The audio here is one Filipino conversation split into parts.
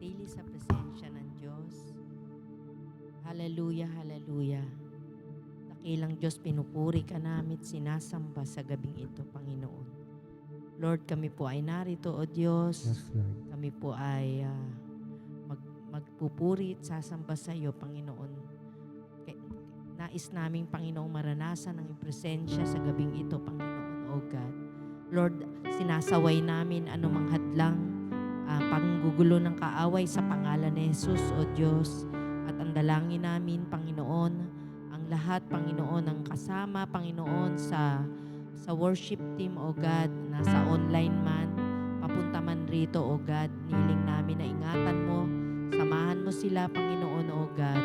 manatili sa presensya ng Diyos. Hallelujah, hallelujah. Dakilang Diyos, pinupuri ka namin, sinasamba sa gabing ito, Panginoon. Lord, kami po ay narito, O Diyos. Yes, Lord. Kami po ay magpupuri at sasamba sa iyo, Panginoon. Nais naming, Panginoong, maranasan ang iyong presensya sa gabing ito, Panginoon, O God. Lord, sinasaway namin anumang hadlang, panggugulo ng kaaway sa pangalan ni Jesus, O Diyos. At ang dalangin namin, Panginoon, ang lahat, Panginoon, ang kasama, Panginoon, sa worship team, O God, nasa online man, papunta man rito, O God, niling namin na ingatan mo, samahan mo sila, Panginoon, O God.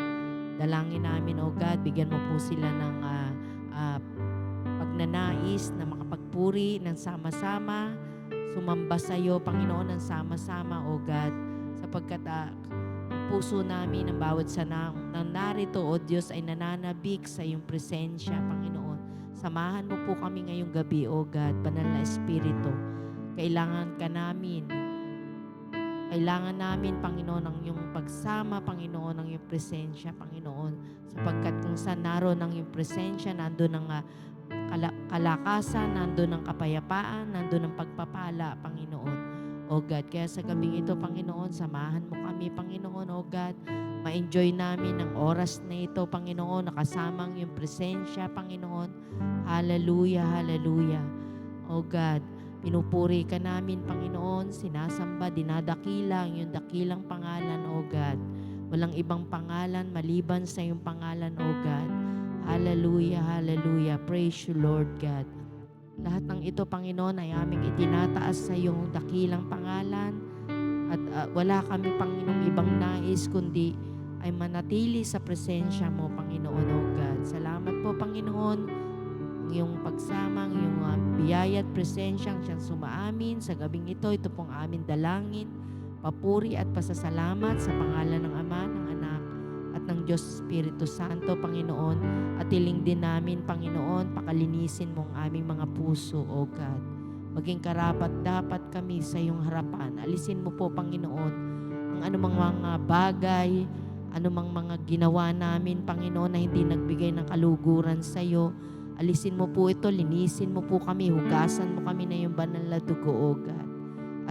Dalangin namin, O God, bigyan mo po sila ng pagnanais na makapagpuri ng sama-sama, sumamba sa iyo, Panginoon, ng sama-sama, O God, sapagkat ang puso namin ng bawat sanang narito, O Diyos, ay nananabik sa iyong presensya, Panginoon. Samahan mo po kami ngayong gabi, O God, Banal na Espiritu. Kailangan ka namin. Kailangan namin, Panginoon, ang iyong pagsama, Panginoon, ang iyong presensya, Panginoon. Sapagkat kung saan naroon ang iyong presensya, nandun ang kalakasan, nandun ang kapayapaan, nandun ang pagpapala, Panginoon. O God, kaya sa gabing ito, Panginoon, samahan mo kami, Panginoon, O God. Ma-enjoy namin ang oras na ito, Panginoon, nakasama ang iyong presensya, Panginoon. Hallelujah, hallelujah. O God, pinupuri ka namin, Panginoon, sinasamba, dinadakila ang iyong dakilang pangalan, O God. Walang ibang pangalan maliban sa iyong pangalan, O God. Hallelujah, hallelujah. Praise you, Lord God. Lahat ng ito, Panginoon, ay aming itinataas sa iyong dakilang pangalan. At wala kami, Panginoon, ibang nais, kundi ay manatili sa presensya mo, Panginoon, O God. Salamat po, Panginoon, ang iyong pagsama, ang iyong biyaya at presensya ang siyang sumaamin sa gabing ito. Ito pong amin dalangin, papuri at pasasalamat sa pangalan ng Ama, ng Anak, at ng Diyos Espiritu Santo, Panginoon. At hiling din namin, Panginoon, pakalinisin mo ang aming mga puso, O God. Maging karapat-dapat kami sa iyong harapan. Alisin mo po, Panginoon, ang anumang mga bagay, anumang mga ginawa namin, Panginoon, na hindi nagbigay ng kaluguran sa iyo. Alisin mo po ito, linisin mo po kami, hugasan mo kami na yung banal na dugo, O God.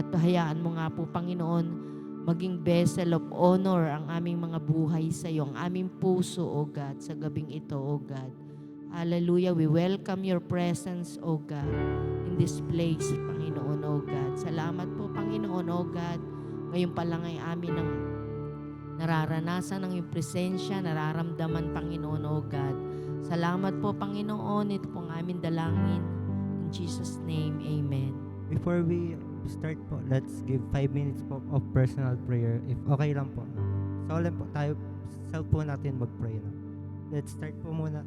At hayaan mo nga po, Panginoon, maging vessel of honor ang aming mga buhay sa iyo, ang aming puso, O God, sa gabing ito, O God. Hallelujah, we welcome your presence, O God, in this place, Panginoon, O God. Salamat po, Panginoon, O God. Ngayon pa lang ay amin ang nararanasan ng iyong presensya, nararamdaman, Panginoon, O God. Salamat po, Panginoon. Ito pong aming dalangin. In Jesus' name, Amen. Before we start po, let's give 5 minutes po of personal prayer. If okay lang po. Solemn po tayo, self po natin mag-pray na. Let's start po muna.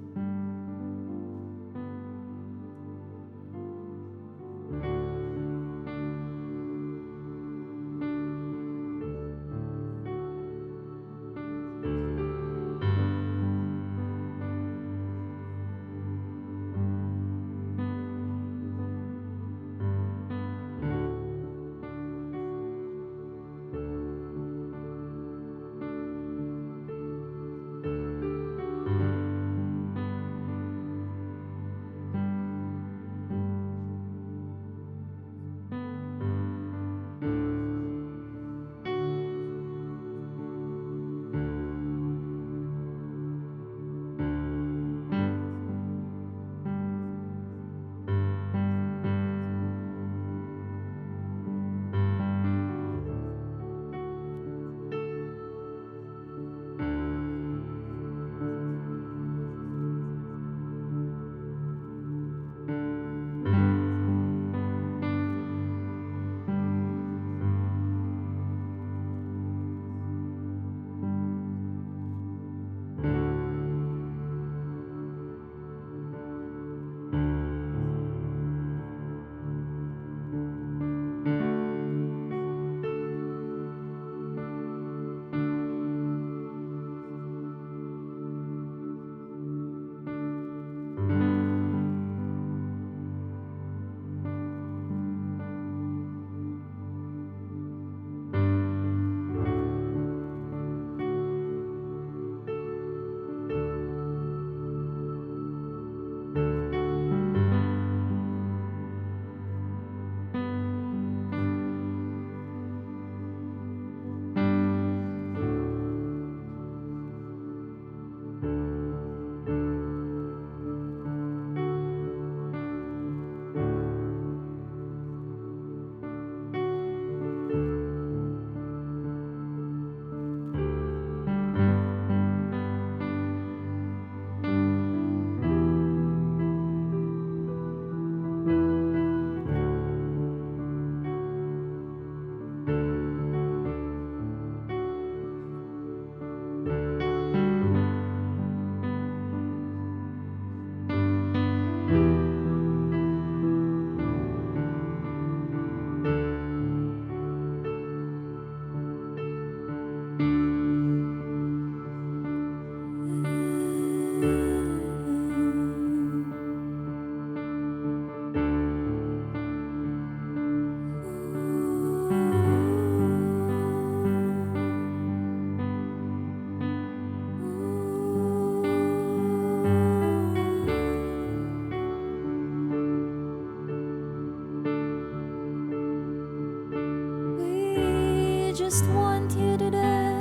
just want you today,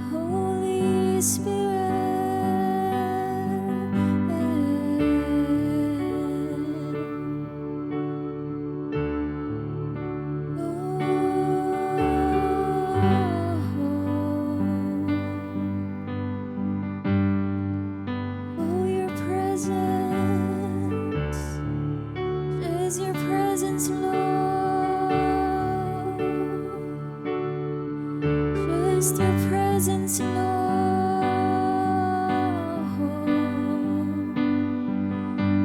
Holy Spirit. Oh, your presence, just your presence, Lord, just your presence, Lord.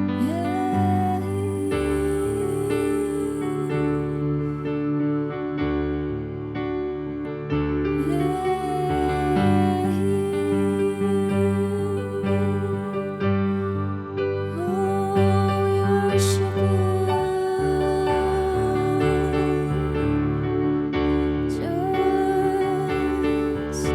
Yeah. Just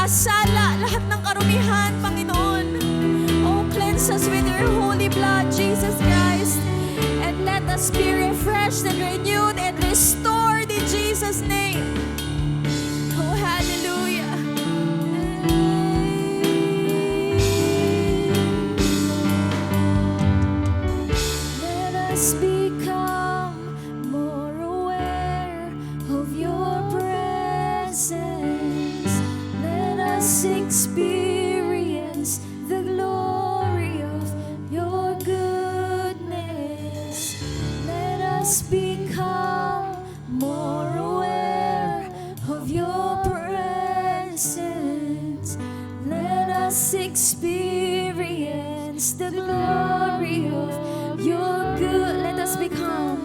sala, lahat ng karumihan, Panginoon. Oh, cleanse us with your holy blood, Jesus Christ. And let us be refreshed and renewed and restored in Jesus' name. Oh, hallelujah. Let us become more aware of your presence. Let us experience the glory of your goodness. Let us become more aware of your presence. Let us experience the glory of your good. Let us become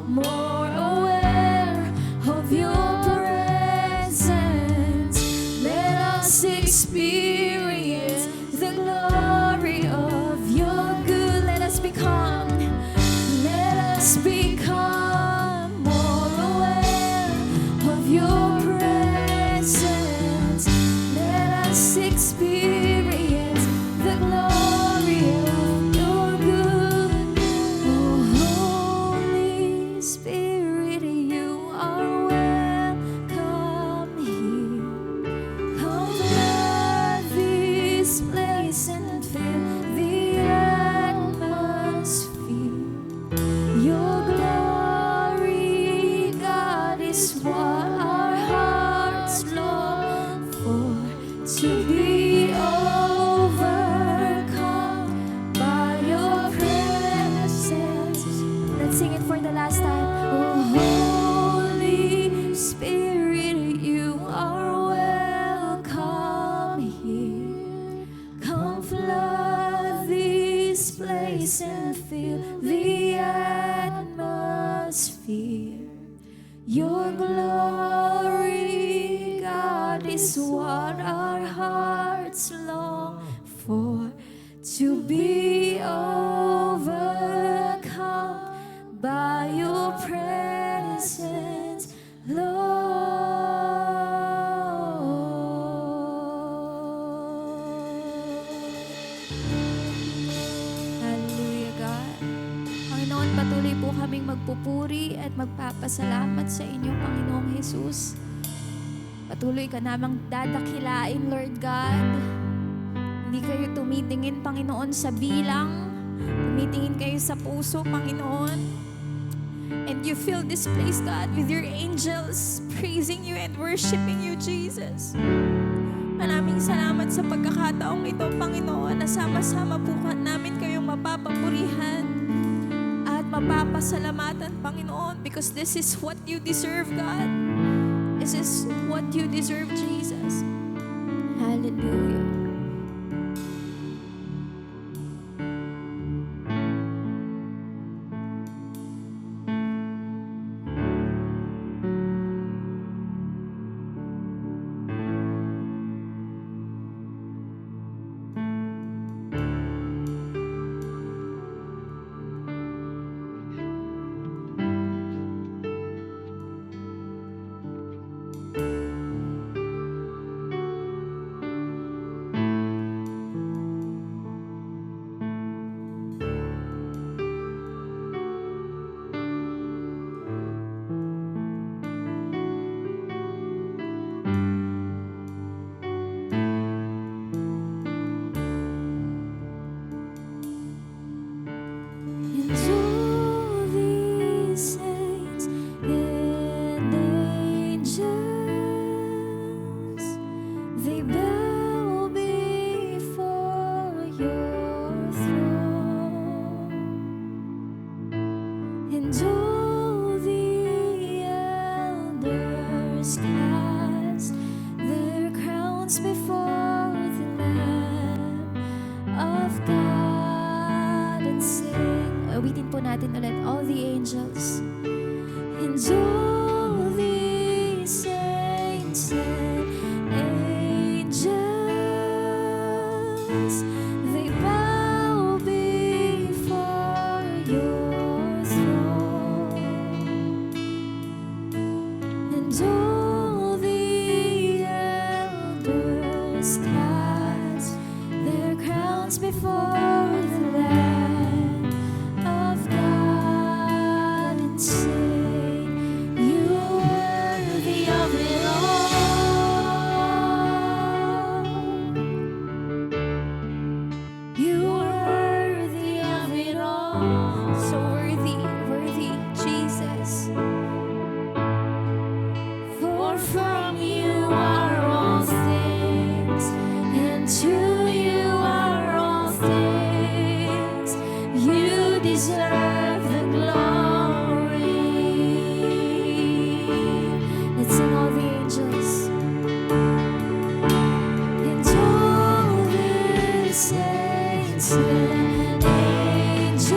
more aware of your presence. Let us experience the glory of your good. Let us become more aware of your presence. Let us experience the glory of your good. Oh, Holy Spirit, you are welcome here. Come flood this place and fill the atmosphere. Your glory, God, is what our hearts long for, to be overcome by your presence. Let's sing it for the last time. Oh, Holy Spirit, you are welcome here. Come flood this place and fill the atmosphere. Your glory, God, is what our hearts long for, to be overcome by your presence, Lord. Hallelujah, God. Panginoon, patuloy po kaming magpupuri at magpapasalamat sa inyo, Panginoong Jesus. Patuloy ka namang dadakilain, Lord God. Hindi kayo tumitingin, Panginoon, sa bilang. Tumitingin kayo sa puso, Panginoon. And you fill this place, God, with your angels praising you and worshiping you, Jesus. Maraming salamat sa pagkakataong ito, Panginoon, na sama-sama po namin kayong mapapapurihan at mapapasalamatan, Panginoon, because this is what you deserve, God. This is what you deserve, Jesus. Hallelujah. Awitin po natin ulit, all the angels. And all the saints and angels, they bow before your throne. And all before the Lamb of God and sing, You are worthy of it all. You are worthy of it all. So worthy, worthy, Jesus. For from You are all things, and to You are all things. You deserve the glory. Let's sing all the angels. And all the saints and angels,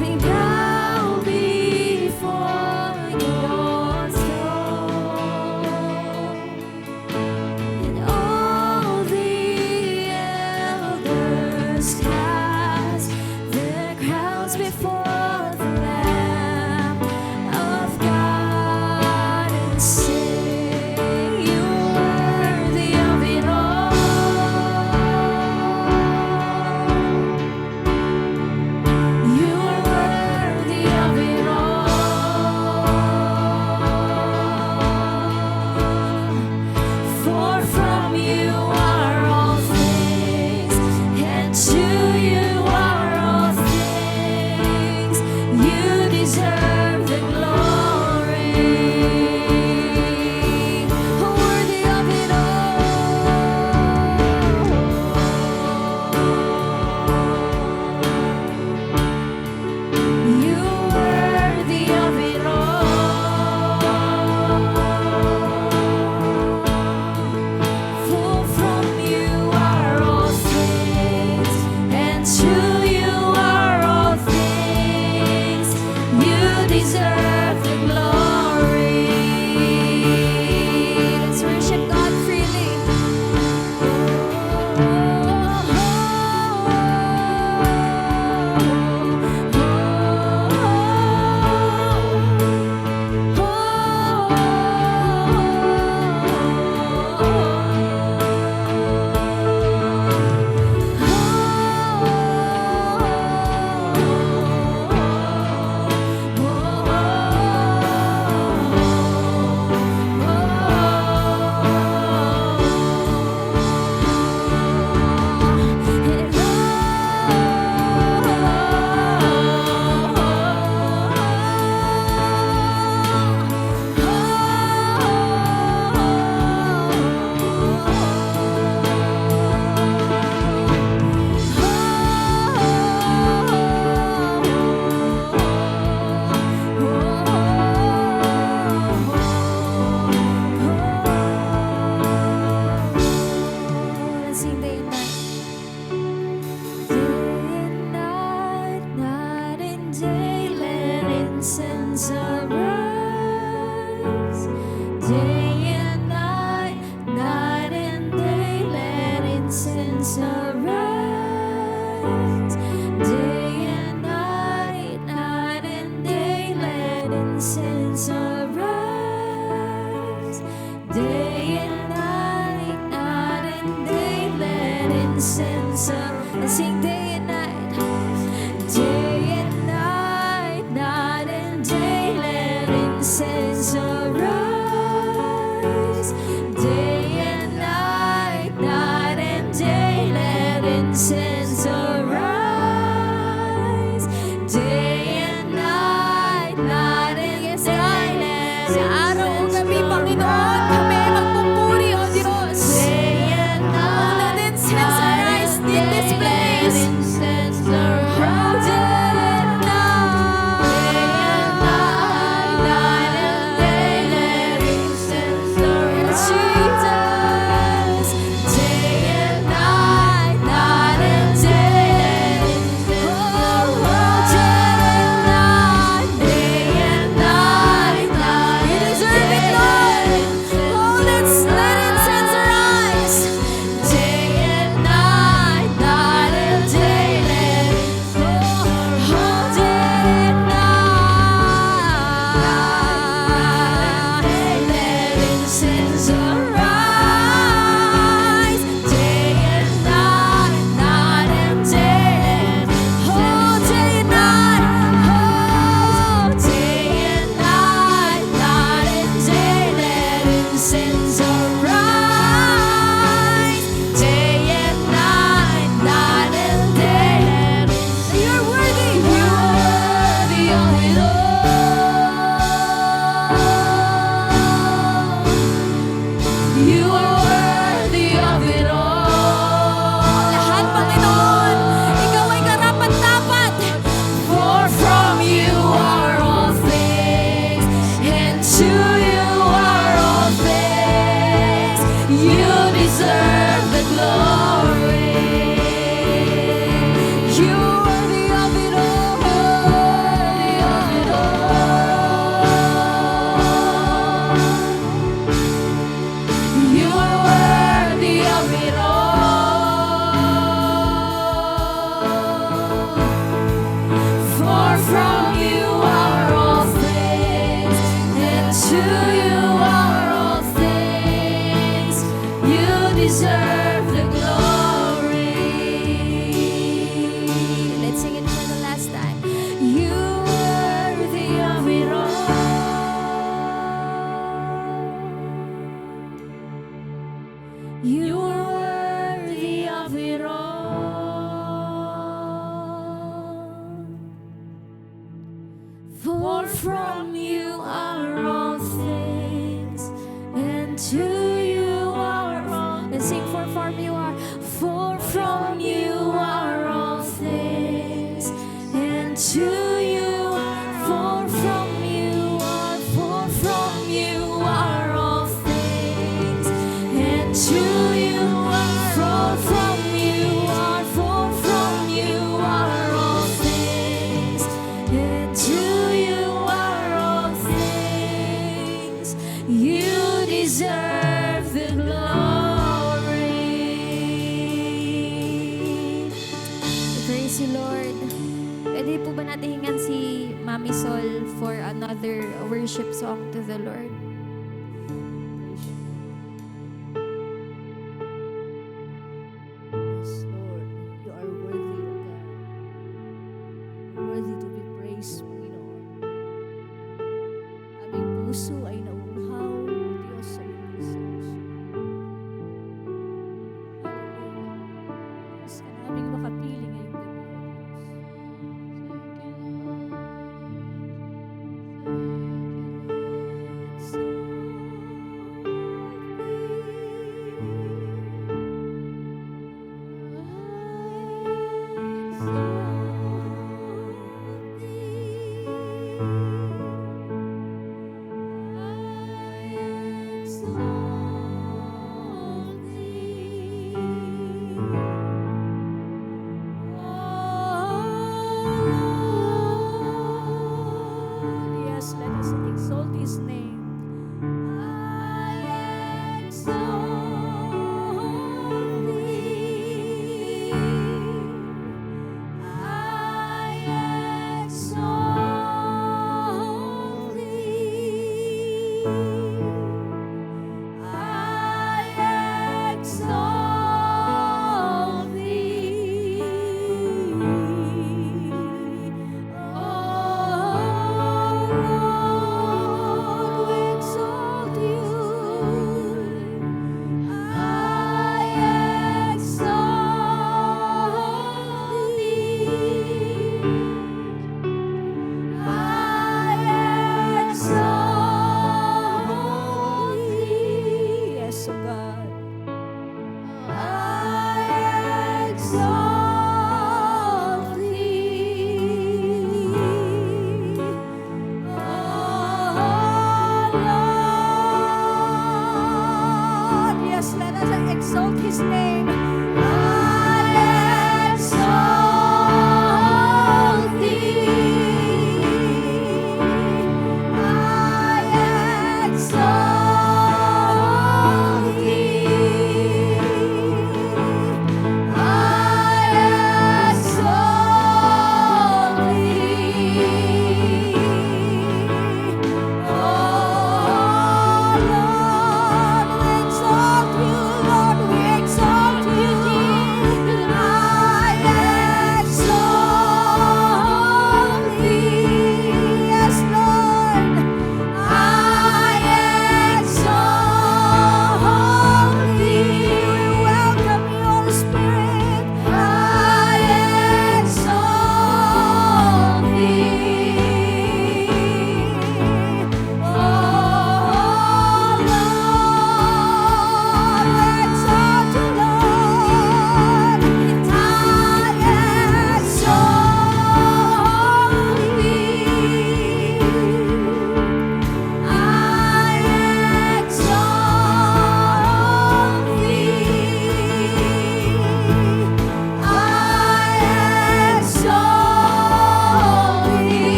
we bow before Your throne. And all the elders cast their crowns before the Lamb of God and sing, You are worthy of it all. You are worthy of it all. For from You are all things, and to You are all things. You deserve the glory. Worthy of it all. You worthy of it all. For from You are all things, and to You are all things. You deserve the glory. Let's worship God freely. Let's sing day and night. Day and night, night and day, let incense arise. Day and night, night and day, let incense arise. Day and night, night and day, let incense arise. Day and night, night and day, let incense arise. Let's sing day and night. Day and night, night and day, let incense arise. Day and night, night and day, let incense arise. Day and night, night and day, let sa araw o gabi, Panginoon, kami magpupuri, O Diyos. Day and night, let incense arise in this place. It is to you are all things. You deserve the glory. You are worthy of it all, worthy of it all. You are worthy of it all. For from you are all things, and to you are all things. You deserve the glory. Let's sing it for the last time. You are worthy of it all. You are worthy of it all. For from you are all things, and to you are all. Let's sing for from you are. For from you are all things, and to you for from you are. For from you are all things, and to you are. For from you are. For from you are all things, and to you are all things. You deserve the glory. Praise you, Lord. Pwede po ba natin hingan si Mami Sol for another worship song to the Lord? Yes, Lord, you are worthy, O God. Worthy to be praised, Panginoon. Aming puso ay nauuhaw, O Diyos, sa iyong presensya. Hallelujah. Diyos ka naming makapiling ngayong gabi, O Diyos.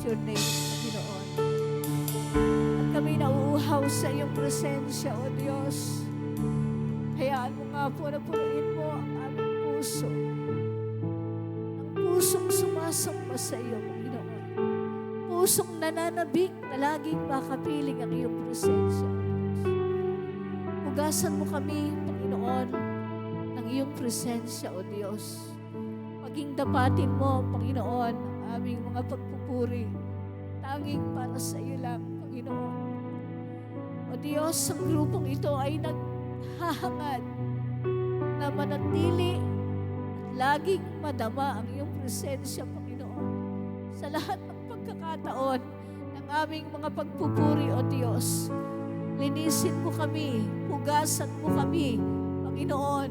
your name, Panginoon. At kami nauuhaw sa iyong presensya, O Diyos. Hayaan mo nga po na punuin mo ang aming puso. Ang pusong sumasamba sa iyo, Panginoon. Pusong nananabik na laging makapiling ang iyong presensya, O Diyos. Hugasan mo kami, Panginoon, ng iyong presensya, O Diyos. Maging dapatin mo, Panginoon, ang aming mga pagpupuri. Tanging para sa iyo lang, Panginoon. O Diyos, ang grupong ito ay naghahangad na manatili at laging madama ang iyong presensya, Panginoon. Sa lahat ng pagkakataon ng aming mga pagpupuri, O Diyos, linisin mo kami, hugasan mo kami, Panginoon,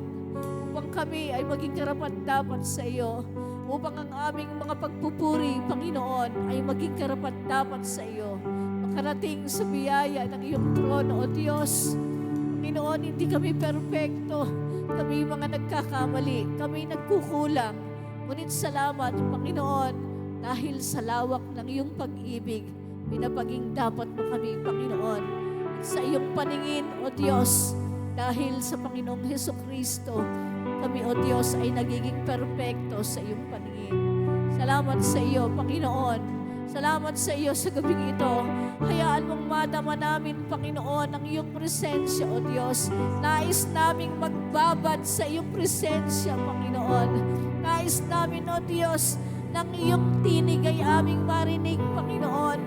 upang kami ay maging karapat-dapat sa iyo, upang ang aming mga pagpupuri, Panginoon, ay maging karapat-dapat sa iyo, makarating sa biyaya ng iyong trono, O Diyos. Panginoon, hindi kami perpekto, kami mga nagkakamali, kami nagkukulang, ngunit salamat, Panginoon, dahil sa lawak ng iyong pag-ibig, pinapaging dapat mo kami, Panginoon, at sa iyong paningin, O Diyos, dahil sa Panginoong Hesukristo, kami, O Diyos, ay nagiging perpekto sa iyong paningin. Salamat sa iyo, Panginoon. Salamat sa iyo sa gabing ito. Hayaan mong madama namin, Panginoon, ang iyong presensya, O Diyos. Nais naming magbabad sa iyong presensya, Panginoon. Nais namin, O Diyos, ng iyong tinig ay aming marinig, Panginoon.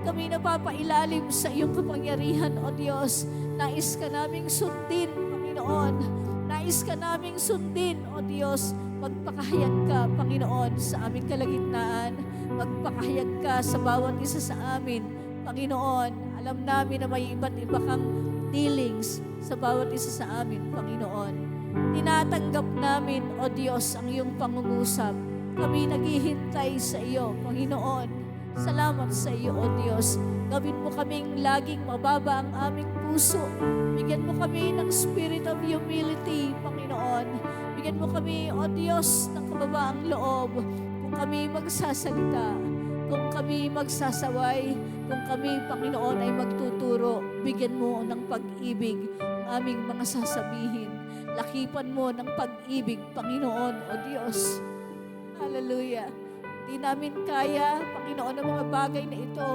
Kami napapailalim sa iyong kapangyarihan, O Diyos. Nais ka naming sundin, Panginoon. Nais ka naming sundin, O Diyos. Magpakahayag ka, Panginoon, sa aming kalagitnaan. Magpakahayag ka sa bawat isa sa amin, Panginoon. Alam namin na may iba't iba kang dealings sa bawat isa sa amin, Panginoon. Tinatanggap namin, O Diyos, ang iyong pangungusap. Kami naghihintay sa iyo, Panginoon. Salamat sa iyo, O Diyos. Gawin mo kaming laging mababa ang aming puso. Bigyan mo kami ng spirit of humility, Panginoon. Bigyan mo kami, O Diyos, ng kababaang loob. Kung kami magsasalita, kung kami magsasaway, kung kami, Panginoon, ay magtuturo, bigyan mo ng pag-ibig ang aming mga sasabihin. Lakipan mo ng pag-ibig, Panginoon, O Diyos. Hallelujah. Di namin kaya, Panginoon, ang mga bagay na ito.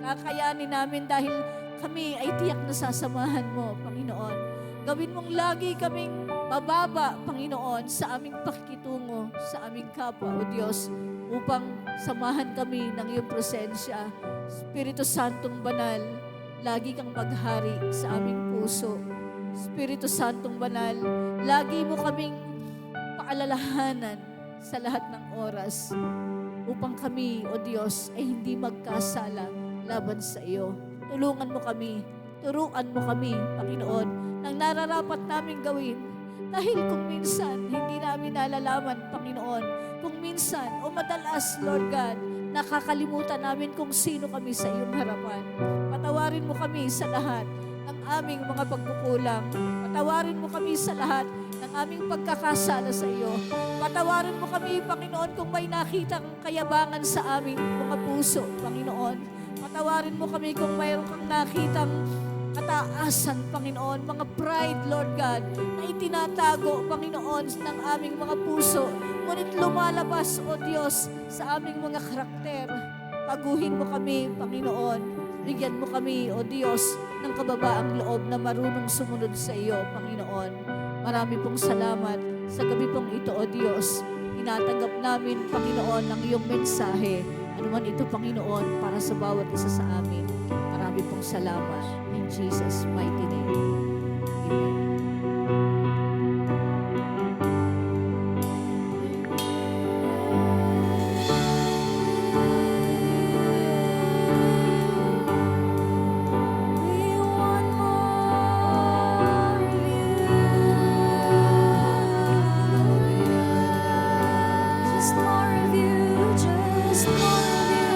Kakayanin namin dahil kami ay tiyak na sasamahan mo, Panginoon. Gawin mong lagi kaming mababa, Panginoon, sa aming pakikitungo, sa aming kapwa, O Diyos, upang samahan kami ng iyong presensya. Espiritu Santong Banal, lagi kang maghari sa aming puso. Espiritu Santong Banal, lagi mo kaming paalalahanan sa lahat ng oras upang kami, O Diyos, ay hindi magkasala laban sa iyo. Tulungan mo kami, turuan mo kami, Panginoon, ng nararapat naming gawin. Dahil kung minsan, hindi namin nalalaman, Panginoon, kung minsan, o madalas, Lord God, nakakalimutan namin kung sino kami sa iyong harapan. Patawarin mo kami sa lahat ng aming mga pagkukulang. Patawarin mo kami sa lahat ng aming pagkakasala sa iyo. Patawarin mo kami, Panginoon, kung may nakitang kayabangan sa aming mga puso, Panginoon. Patawarin mo kami kung mayroon kang nakitang kataasan, Panginoon, mga pride, Lord God, na itinatago, Panginoon, ng aming mga puso. Ngunit lumalabas, O Diyos, sa aming mga karakter. Paguhin mo kami, Panginoon. Bigyan mo kami, O Diyos, ng kababaang loob na marunong sumunod sa iyo, Panginoon. Marami pong salamat sa gabi pong ito, O Diyos. Tinatanggap namin, Panginoon, ang iyong mensahe. Ano man ito, Panginoon, para sa bawat isa sa amin. Marami pong salamat. In Jesus' mighty name. Amen. We want more of you. Just more of you, just more of you.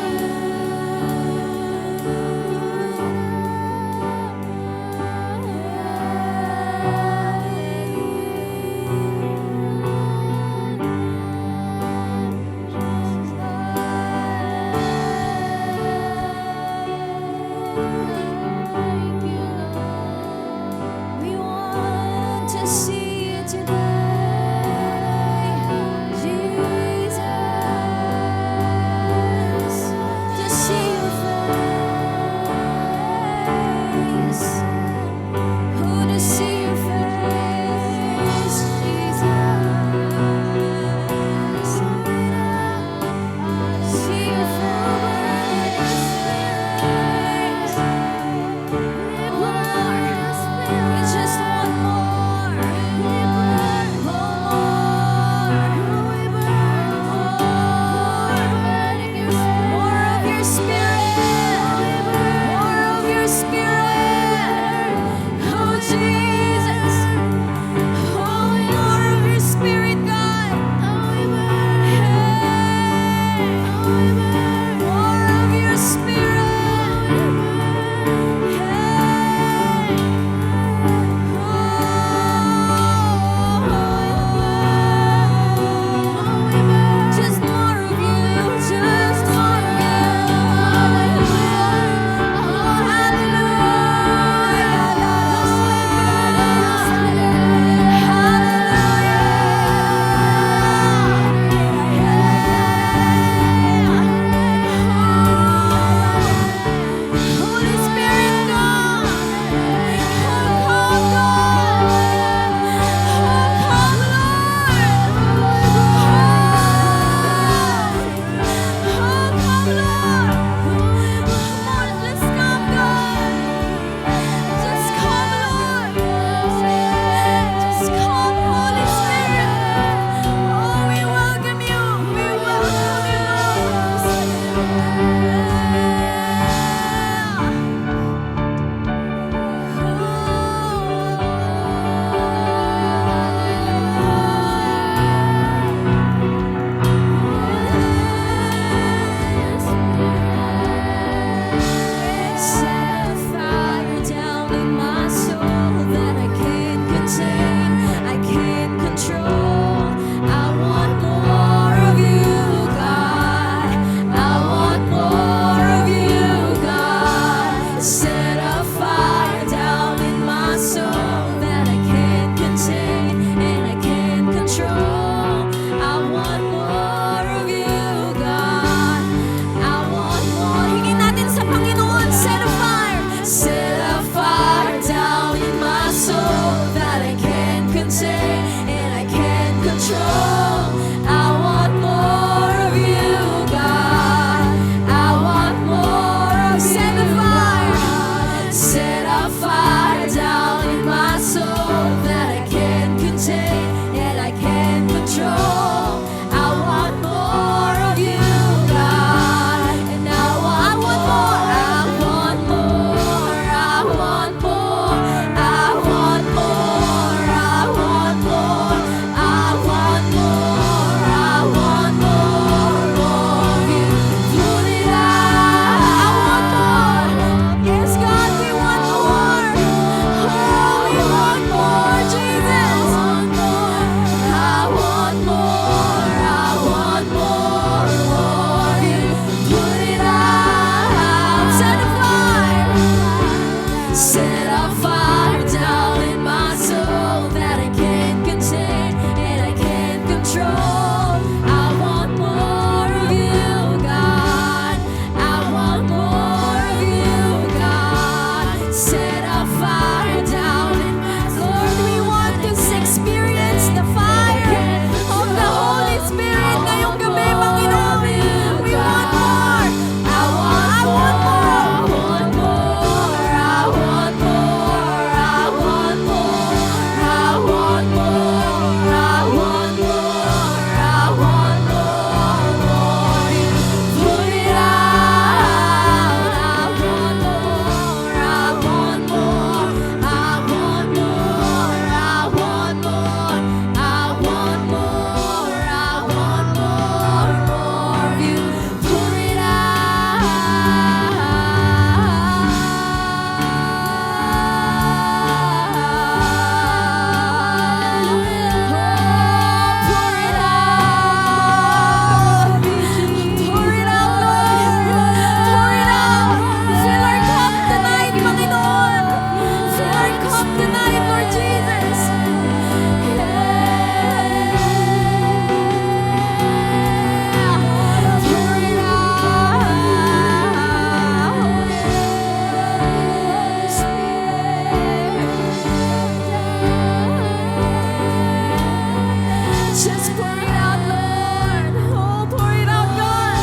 Just pour it out, Lord. Oh, pour it out, God.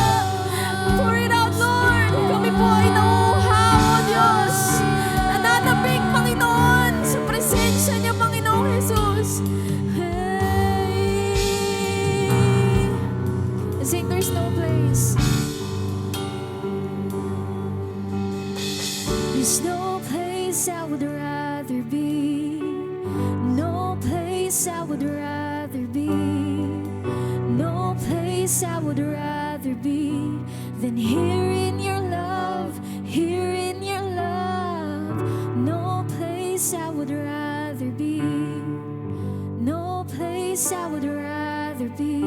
Pour it out, Lord. Kami po ay nauuhaw, O Diyos. Nananabig, Panginoon, sa presensya niyo, Panginoong Jesus. Hey. Sing, there's no place. There's no place I would rather be. No place I would rather be. No place I would rather be than here in your love, here in your love. No place I would rather be. No place I would rather be.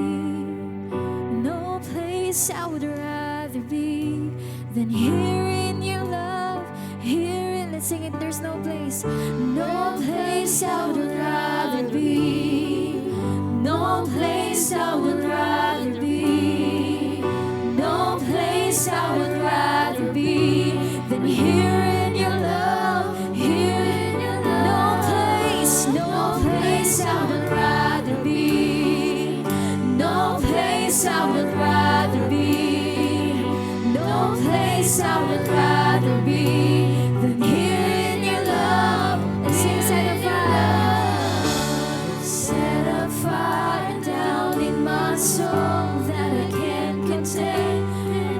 No place I would rather be than here in your love, here in, let's sing it, there's no place. No place I would rather be. No place I would rather be. No place I would rather be than here in your love, here in your love. No place I would rather be. No place I would rather be. No place I would rather be than here in your love. And sing, set a fire. Set a fire down in my soul that I can't contain.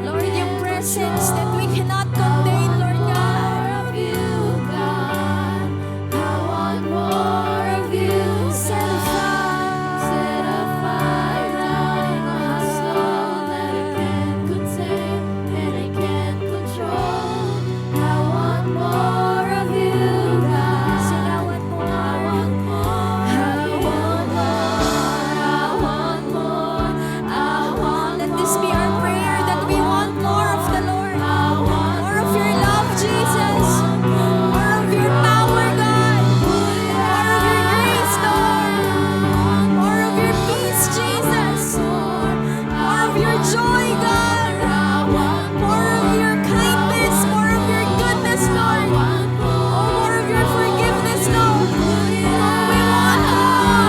Lord, your presence that we cannot contain, Lord God. Of you, God. I want more of you. Set a fire down in my soul that I can't contain and I can't control. I want more of you, God. Sing, I want more. I want more. I want more. I want more. I want. Let this be our prayer that we want more of the Lord. More of your love, Jesus. More of your power, God. More of your grace, Lord. More of your peace, Jesus. More of your joy, God. More of your kindness. More of your goodness, Lord. More of your forgiveness, Lord. We want more.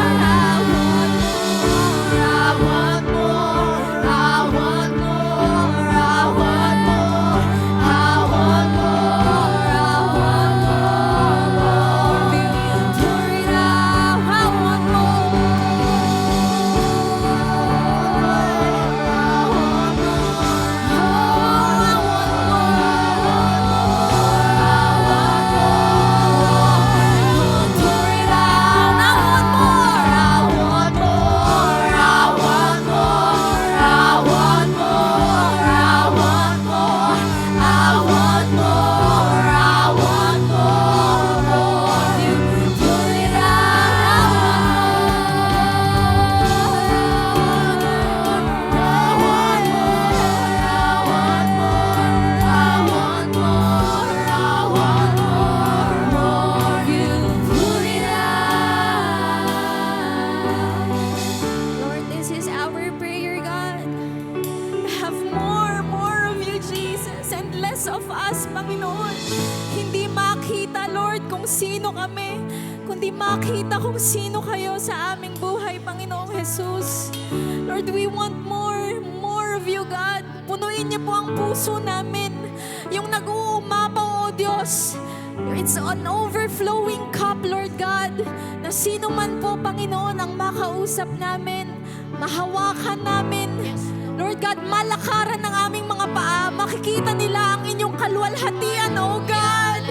I want more. I want more. I want more. I want more. I want more of you. Pour it out. I want more. I want Lord, this is our prayer, God. Have more of you, Jesus, and less of us, Panginoon. Hindi makita, Lord, kung sino kami, kundi makita kung sino kayo sa aming buhay, Panginoong Jesus. Lord, we want more of you, God. Punuin niyo po ang puso namin, yung nag-uumapaw, O Diyos. It's an overflowing cup, Lord God, na sino man po, Panginoon, ang makausap namin, mahawakan namin. Lord God, malakaran ng aming mga paa, makikita nila ang inyong kaluwalhatian, O God.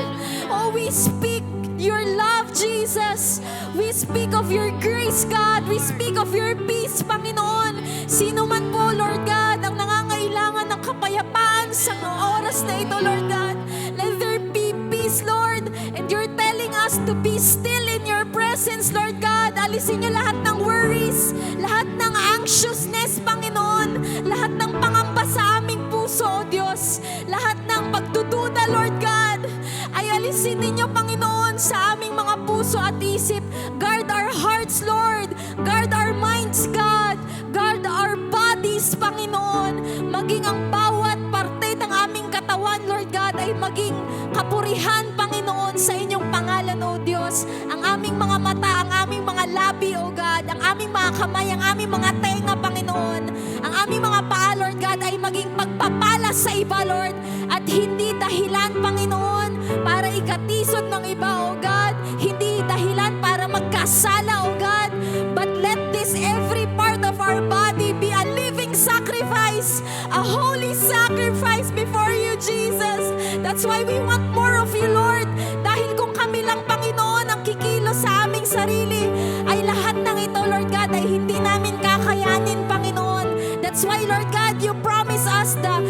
Oh, we speak your love, Jesus. We speak of your grace, God. We speak of your peace, Panginoon. Sino man po, Lord God, ang nangangailangan ng kapayapaan sa oras na ito, Lord God, let there be peace, Lord. And you're telling us to be still in your presence, Lord God. Alisin niyo lahat ng worries, lahat ng anxiousness, Panginoon, lahat ng pangamba sa aming puso, O Diyos, lahat ng pagdududa, Lord God, ay alisin ninyo, Panginoon, sa aming mga puso at isip. Guard our hearts, Lord. Guard our minds, God. Guard our bodies, Panginoon. Maging ang bawat parte ng aming katawan, Lord God, ay maging kapurihan, Panginoon, sa inyong pangalan, O Diyos. Ang aming mga mata, ang aming mga labi, labi, O God, ang aming mga kamay, ang aming mga tenga, Panginoon, ang aming mga paa, Lord God, ay maging pagpapala sa iba, Lord, at hindi dahilan, Panginoon, para ikatisod ng iba, O God, hindi dahilan para magkasala, O God, but let this every part of our body be a living sacrifice, a holy sacrifice before you, Jesus. That's why we want more of you, Lord. Dahil kung kami lang, Panginoon, ang kikilos sa aming sarili, ay lahat ng ito, Lord God, ay hindi namin kakayanin, Panginoon. That's why, Lord God, you promise us the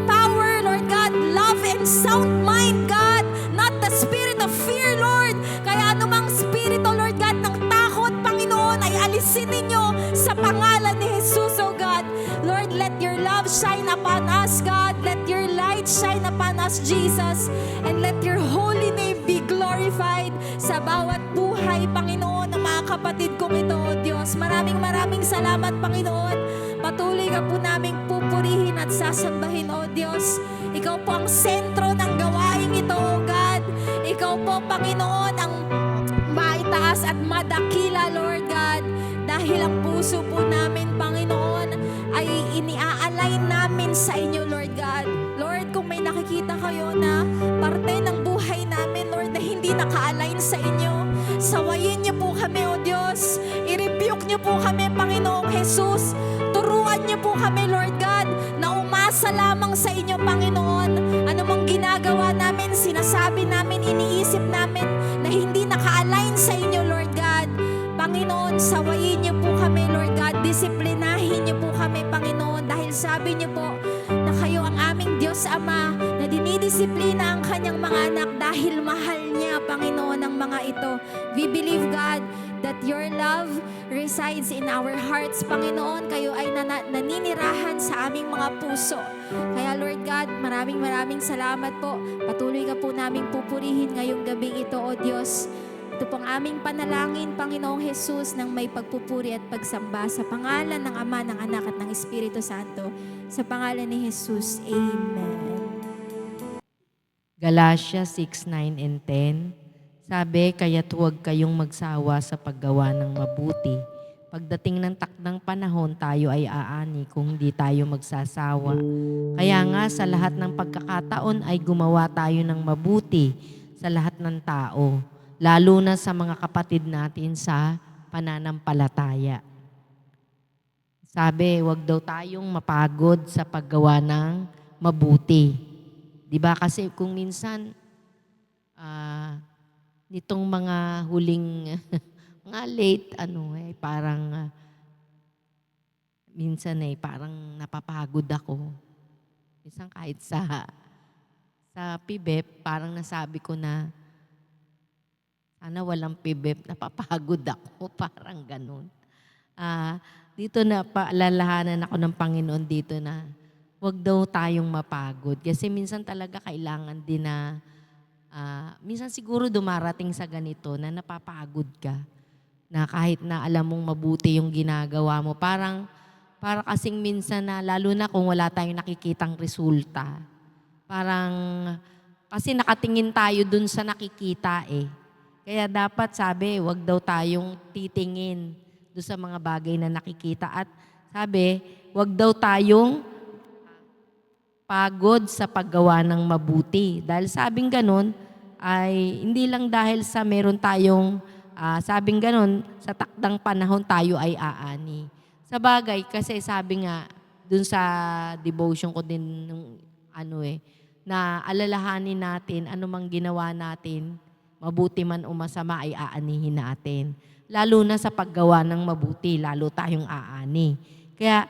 power, Lord God, love and sound mind, God, not the spirit of fear, Lord. Kaya anumang spirito, Lord God, ng takot, Panginoon, ay alisin ninyo sa pangalan ni Jesus, O God. Lord, let your love shine upon us, God. Let your light shine upon us, Jesus. And let your holy name be glorified sa bawat buhay, Panginoon, ng mga kapatid kong ito, O Diyos. Maraming salamat, Panginoon. Patuloy ka po naming pupurihin at sasambahin, O Diyos. Ikaw po ang sentro ng gawaing ito, O God. Ikaw po, Panginoon, ang maitaas at madakila, Lord God. Dahil ang puso po namin, Panginoon, ay iniaalay namin sa inyo, Lord God. Lord, kung may nakikita kayo na parte ng buhay namin, Lord, na hindi naka-align sa inyo, sawayin niyo po kami, O Diyos. I-rebuke niyo po kami, Panginoong Jesus. Turuan niyo po kami, Lord God, na umasa lamang sa inyo, Panginoon. Ano mang ginagawa namin, sinasabi namin, iniisip namin na hindi naka-align sa inyo, Lord God. Panginoon, sawayin niyo po kami, Lord God. Disiplinahin niyo po kami, Panginoon. Dahil sabi niyo po na kayo ang aming Diyos Ama na dinidisiplina ang kanyang mga anak dahil mahal niya, Panginoon, ang mga ito. We believe, God, that your love resides in our hearts, Panginoon. Kayo ay naninirahan sa aming mga puso. Kaya, Lord God, maraming salamat po. Patuloy ka po naming pupurihin ngayong gabing ito, O Diyos. Ito pong aming panalangin, Panginoong Jesus, ng may pagpupuri at pagsamba sa pangalan ng Ama, ng Anak at ng Espiritu Santo. Sa pangalan ni Jesus, Amen. Galatians 6:9 and 10. Sabi, kaya't huwag kayong magsawa sa paggawa ng mabuti. Pagdating ng takdang panahon, tayo ay aani kung hindi tayo magsasawa. Kaya nga sa lahat ng pagkakataon ay gumawa tayo ng mabuti sa lahat ng tao, lalo na sa mga kapatid natin sa pananampalataya. Sabi, huwag daw tayong mapagod sa paggawa ng mabuti. 'Di ba? Kasi kung minsan nitong mga huling mga late parang minsan parang napapagod ako. Minsan kahit sa PBEP, parang nasabi ko na sana walang PBEP, napapagod ako, parang ganun. Dito na paalalahanan ako ng Panginoon dito na huwag daw tayong mapagod. Kasi minsan talaga kailangan din na, minsan siguro dumarating sa ganito na napapagod ka. Na kahit na alam mong mabuti yung ginagawa mo, para kasing minsan na, lalo na kung wala tayong nakikitang resulta, parang, kasi nakatingin tayo dun sa nakikita Kaya dapat sabi, huwag daw tayong titingin doon sa mga bagay na nakikita. At sabi, huwag daw tayong pagod sa paggawa ng mabuti. Dahil sabing ganun, ay hindi lang dahil sa meron tayong, sabing ganun, sa takdang panahon tayo ay aani. Sa bagay, kasi sabi nga, doon sa devotion ko din, na alalahanin natin, anumang ginawa natin, mabuti man o masama ay aanihin natin. Lalo na sa paggawa ng mabuti, lalo tayong aani. Kaya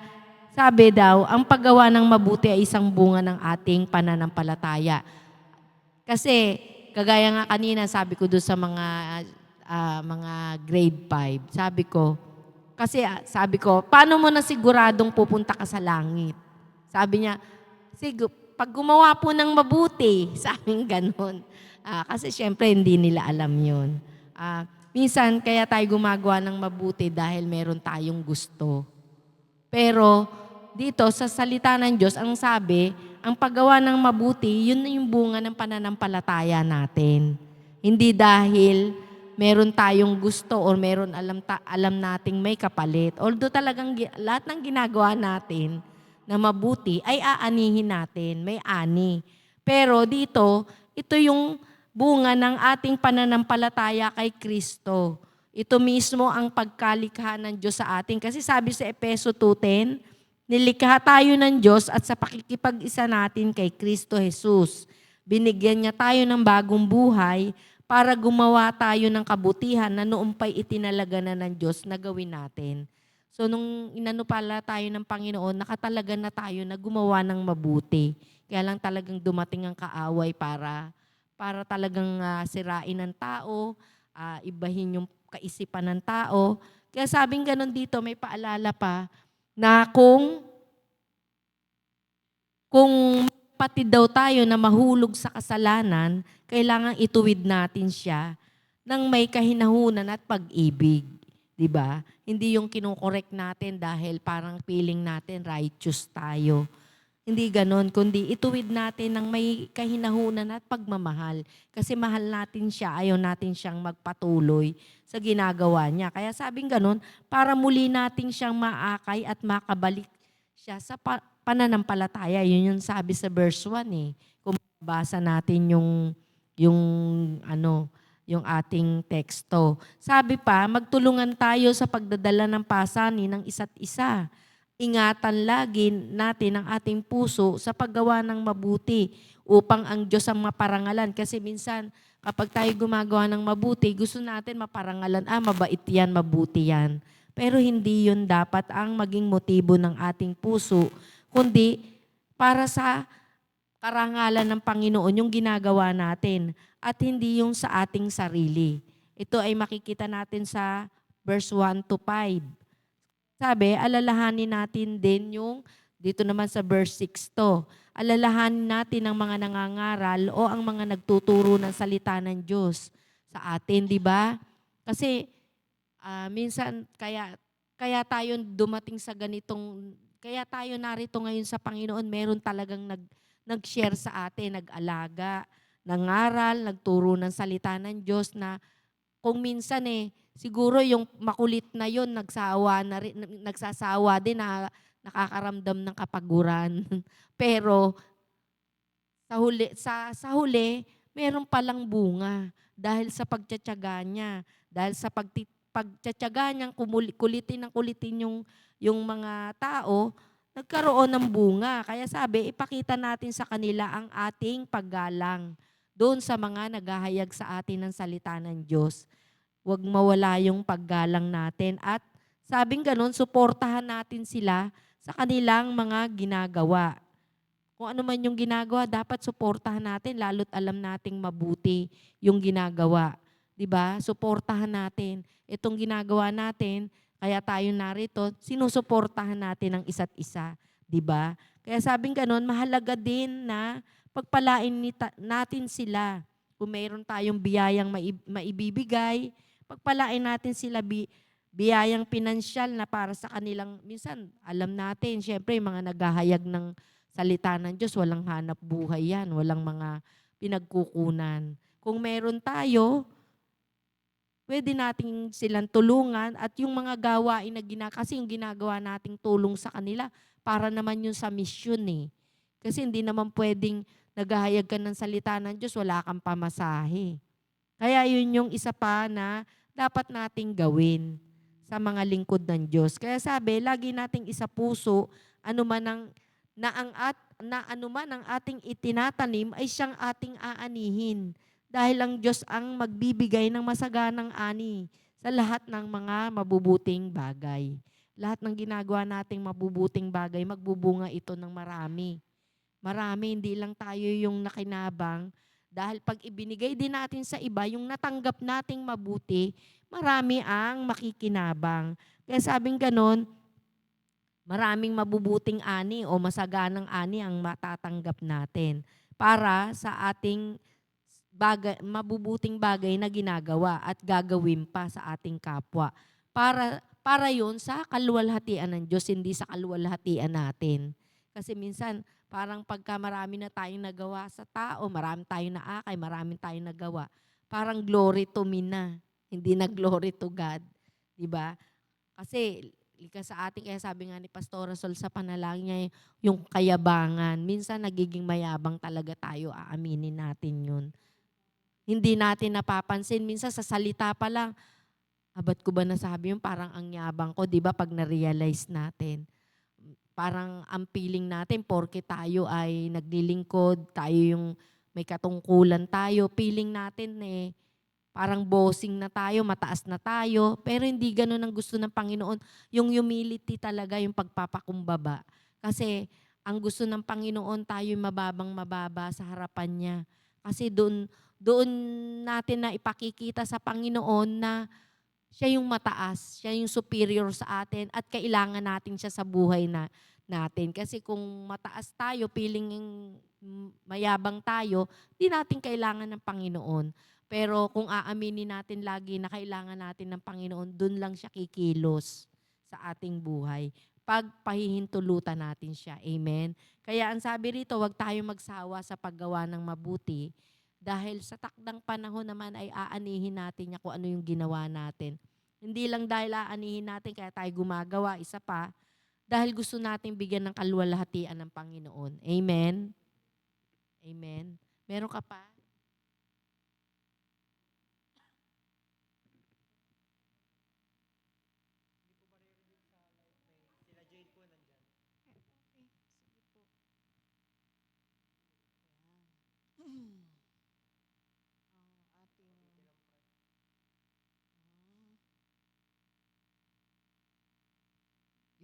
sabi daw, ang paggawa ng mabuti ay isang bunga ng ating pananampalataya. Kasi kagaya nga kanina sabi ko doon sa mga grade 5, sabi ko, paano mo na siguradong pupunta ka sa langit? Sabi niya, pag gumawa po ng mabuti, sabing ganun. Kasi syempre hindi nila alam yun. Minsan kaya tayo gumagawa ng mabuti dahil meron tayong gusto. Pero dito sa salita ng Diyos, ang sabi, ang paggawa ng mabuti, yun na yung bunga ng pananampalataya natin. Hindi dahil meron tayong gusto or meron alam nating may kapalit. Although talagang lahat ng ginagawa natin na mabuti ay aanihin natin, may ani. Pero dito, ito yung bunga ng ating pananampalataya kay Kristo. Ito mismo ang pagkalikha ng Diyos sa atin. Kasi sabi sa Efeso 2:10, nilikha tayo ng Diyos at sa pakikipag-isa natin kay Kristo Jesus. Binigyan niya tayo ng bagong buhay para gumawa tayo ng kabutihan na noong pa'y itinalaga na ng Diyos na gawin natin. So nung inanupala tayo ng Panginoon, nakatalaga na tayo na gumawa ng mabuti. Kaya lang talagang dumating ang kaaway para talagang sirain ng tao, ibahin yung kaisipan ng tao. Kaya sabing ganun dito, may paalala pa na kung pati daw tayo na mahulog sa kasalanan, kailangan ituwid natin siya ng may kahinahunan at pag-ibig. 'Di ba? Hindi yung kinokorek natin dahil parang feeling natin righteous tayo. Hindi ganon, kundi ituwid natin ng may kahinahunan at pagmamahal. Kasi mahal natin siya, ayaw natin siyang magpatuloy sa ginagawa niya. Kaya sabing ganon, para muli natin siyang maakay at makabalik siya sa pananampalataya. Yun yung sabi sa verse 1 eh. Kung basa natin yung ating teksto. Sabi pa, magtulungan tayo sa pagdadala ng pasanin ng isa't isa. Ingatan lagi natin ang ating puso sa paggawa ng mabuti upang ang Diyos ang maparangalan. Kasi minsan, kapag tayo gumagawa ng mabuti, gusto natin maparangalan, mabait yan, mabuti yan. Pero hindi yun dapat ang maging motibo ng ating puso, kundi para sa karangalan ng Panginoon yung ginagawa natin at hindi yung sa ating sarili. Ito ay makikita natin sa verse 1 to 5. Sabi, alalahanin natin din yung, dito naman sa verse 6 to, alalahanin natin ang mga nangangaral o ang mga nagtuturo ng salita ng Diyos sa atin, di ba? Kasi minsan, kaya tayo dumating sa ganitong, kaya tayo narito ngayon sa Panginoon, meron talagang nag-share sa atin, nag-alaga, nangaral, nagturo ng salita ng Diyos na kung minsan siguro yung makulit na yon nagsasawa din na nakakaramdam ng kapaguran. Pero sa huli, meron palang bunga dahil sa pagtiyatiyaga niya, dahil sa pagtiyatiyaga niyang kulitin yung mga tao, nagkaroon ng bunga. Kaya sabi, ipakita natin sa kanila ang ating paggalang doon sa mga naghahayag sa atin ng salita ng Diyos. Huwag mawala yung paggalang natin. At sabing ganun, suportahan natin sila sa kanilang mga ginagawa. Kung ano man yung ginagawa, dapat suportahan natin, lalo't alam nating mabuti yung ginagawa. 'Di ba? Suportahan natin. Itong ginagawa natin, kaya tayo narito, sinusuportahan natin ang isa't isa. 'Di ba? Kaya sabing ganun, mahalaga din na pagpalain natin sila. Kung mayroon tayong biyayang maibibigay, pagpalain natin sila biyayang pinansyal na para sa kanilang, minsan alam natin, syempre mga naghahayag ng salita ng Diyos, walang hanap buhay yan, walang mga pinagkukunan. Kung meron tayo, pwede nating silang tulungan at yung mga gawain na kasi yung ginagawa nating tulong sa kanila, para naman yun sa mission eh. Kasi hindi naman pwedeng naghahayag ka ng salita ng Diyos, wala kang pamasahe. Kaya yun yung isa pa na dapat nating gawin sa mga lingkod ng Diyos. Kaya sabi, lagi nating isa puso, anuman ang ating itinatanim ay siyang ating aanihin. Dahil ang Diyos ang magbibigay ng masaganang ani sa lahat ng mga mabubuting bagay. Lahat ng ginagawa nating mabubuting bagay, magbubunga ito ng marami. Marami, hindi lang tayo yung nakinabang. Dahil pag ibinigay din natin sa iba, yung natanggap nating mabuti, marami ang makikinabang. Kaya sabing ganon, maraming mabubuting ani o masaganang ani ang matatanggap natin para sa ating mabubuting bagay na ginagawa at gagawin pa sa ating kapwa. Para yun sa kaluwalhatian ng Diyos, hindi sa kaluwalhatian natin. Kasi minsan, parang pagka marami na tayong nagawa sa tao, marami tayong naakay, marami tayong nagawa, parang glory to me na. Hindi na glory to God. 'Di ba? Kasi likas sa atin, kaya sabi nga ni Pastora Sol sa panalangin niya, yung kayabangan. Minsan nagiging mayabang talaga tayo, aaminin natin yun. Hindi natin napapansin. Minsan sa salita pa lang, ba't ko ba nasabi yun? Parang ang yabang ko, di ba, pag na-realize natin. Parang ang feeling natin, porke tayo ay naglilingkod, tayo yung may katungkulan tayo, feeling natin parang bossing na tayo, mataas na tayo, pero hindi ganun ang gusto ng Panginoon. Yung humility talaga, yung pagpapakumbaba. Kasi ang gusto ng Panginoon, tayo yung mababang-mababa sa harapan niya. Kasi doon natin na ipakikita sa Panginoon na siya yung mataas, siya yung superior sa atin at kailangan natin siya sa buhay natin. Kasi kung mataas tayo, feeling mayabang tayo, di natin kailangan ng Panginoon. Pero kung aaminin natin lagi na kailangan natin ng Panginoon, dun lang siya kikilos sa ating buhay. Pag pahihintulutan natin siya. Amen? Kaya ang sabi rito, huwag tayong magsawa sa paggawa ng mabuti dahil sa takdang panahon naman ay aanihin natin niya kung ano yung ginawa natin. Hindi lang dahil aanihin natin kaya tayo gumagawa, isa pa, dahil gusto nating bigyan ng kaluwalhatian ng Panginoon. Amen? Amen? Meron ka pa?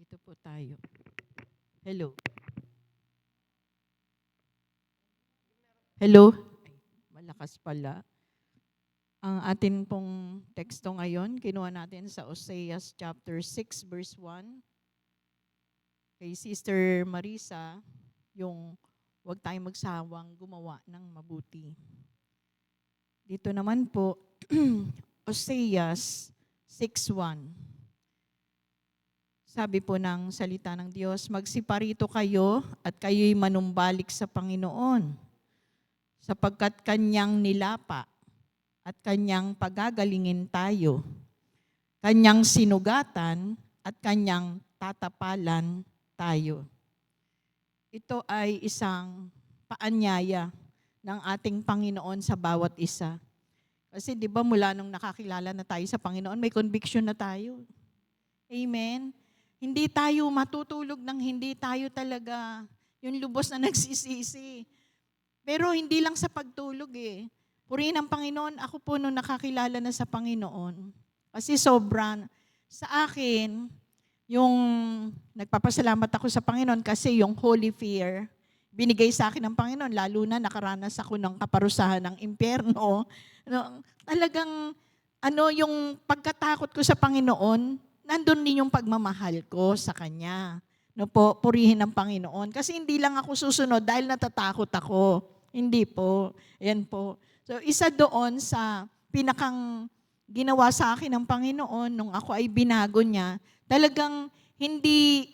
Dito po tayo. Hello. Hello. Ay, malakas pala. Ang atin pong teksto ngayon, kinuha natin sa Oseas chapter 6 verse 1. Kay Sister Marisa, yung huwag tayong magsawang gumawa ng mabuti. Dito naman po, Oseas 6:1. Sabi po ng salita ng Diyos, magsiparito kayo at kayo'y manumbalik sa Panginoon, sapagkat Kanyang nilapa at Kanyang pagagalingin tayo, Kanyang sinugatan at Kanyang tatapalan tayo. Ito ay isang paanyaya ng ating Panginoon sa bawat isa. Kasi di ba mula nung nakakilala na tayo sa Panginoon, may conviction na tayo. Amen? Hindi tayo matutulog ng hindi tayo talaga yung lubos na nagsisisi. Pero hindi lang sa pagtulog Purihin ang Panginoon, ako po nung nakakilala na sa Panginoon. Kasi sobra sa akin, yung nagpapasalamat ako sa Panginoon kasi yung holy fear, binigay sa akin ng Panginoon, lalo na nakaranas ako ng kaparusahan ng impyerno. Talagang, yung pagkatakot ko sa Panginoon, nandun din yung pagmamahal ko sa Kanya. Purihin ang Panginoon. Kasi hindi lang ako susunod dahil natatakot ako. Hindi po. Ayan po. So, isa doon sa pinakang ginawa sa akin ng Panginoon nung ako ay binago niya, talagang hindi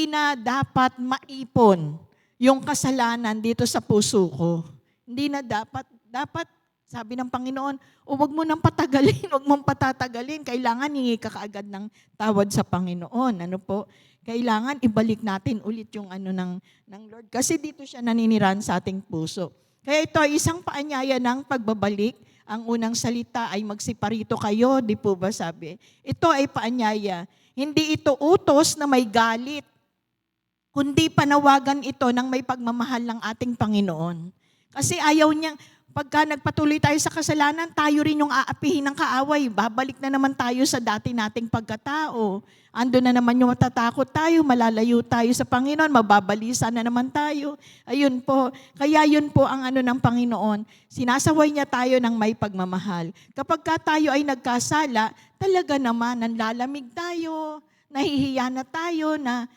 na dapat maipon yung kasalanan dito sa puso ko. Hindi na dapat sabi ng Panginoon, wag mo nang patagalin, wag mong patatagalin. Kailangan hingi ka kaagad ng tawad sa Panginoon. Kailangan ibalik natin ulit yung ng Lord. Kasi dito siya naninirahan sa ating puso. Kaya ito ay isang paanyaya ng pagbabalik. Ang unang salita ay magsiparito kayo, di po ba sabi? Ito ay paanyaya. Hindi ito utos na may galit, kundi panawagan ito ng may pagmamahal ng ating Panginoon. Kasi ayaw niya, pagka nagpatuloy tayo sa kasalanan, tayo rin yung aapihin ng kaaway. Babalik na naman tayo sa dati nating pagkatao. Ando na naman yung matatakot tayo, malalayo tayo sa Panginoon, mababalisa na naman tayo. Ayun po. Kaya yun po ang ng Panginoon. Sinasaway niya tayo ng may pagmamahal. Kapag tayo ay nagkasala, talaga naman, nanlalamig tayo, nahihiya na tayo na